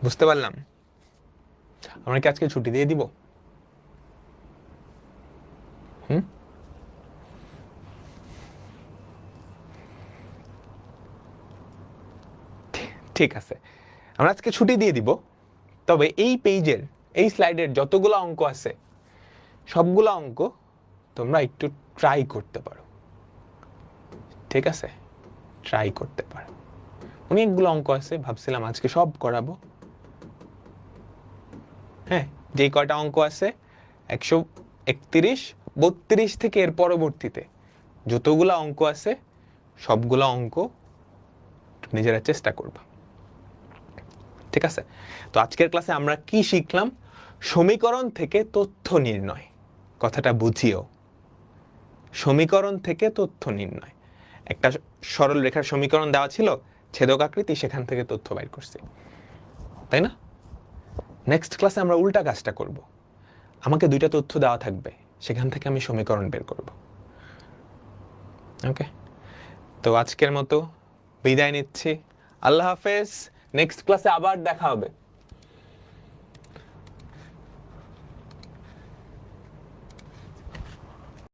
বুঝতে পারলাম? আমরা কি আজকে ছুটি দিয়ে দিব? ঠিক আছে, আমরা আজকে ছুটি দিয়ে দিব। তবে এই পেজের, এই স্লাইডের যতগুলো অঙ্ক আছে সবগুলো অঙ্ক তোমরা একটু ট্রাই করতে পারো। ঠিক আছে, ট্রাই করতে পারো। অনেকগুলো অঙ্ক আছে, ভাবছিলাম আজকে সব করাবো। হ্যাঁ, যেই কয়টা অঙ্ক আছে 131, 32 থেকে এর পরবর্তীতে যতগুলো অঙ্ক আছে সবগুলো অঙ্ক নিজেরা চেষ্টা করবা। ঠিক আছে? তো আজকের ক্লাসে আমরা কি শিখলাম? সমীকরণ থেকে তথ্য নির্ণয়। কথাটা বুঝিও, সমীকরণ থেকে তথ্য নির্ণয়। একটা সরল রেখার সমীকরণ দেওয়া ছিল, ছেদক আকৃতি, সেখান থেকে তথ্য বাইর করছি, তাই না? নেক্সট ক্লাসে আমরা উল্টা কাজটা করব। আমাকে দুইটা তথ্য দেওয়া থাকবে, সেখান থেকে আমি সমীকরণ বের করব। ওকে, তো আজকের মতো বিদায় নিচ্ছি। আল্লাহ হাফেজ। নেক্সট ক্লাসে আবার দেখা হবে।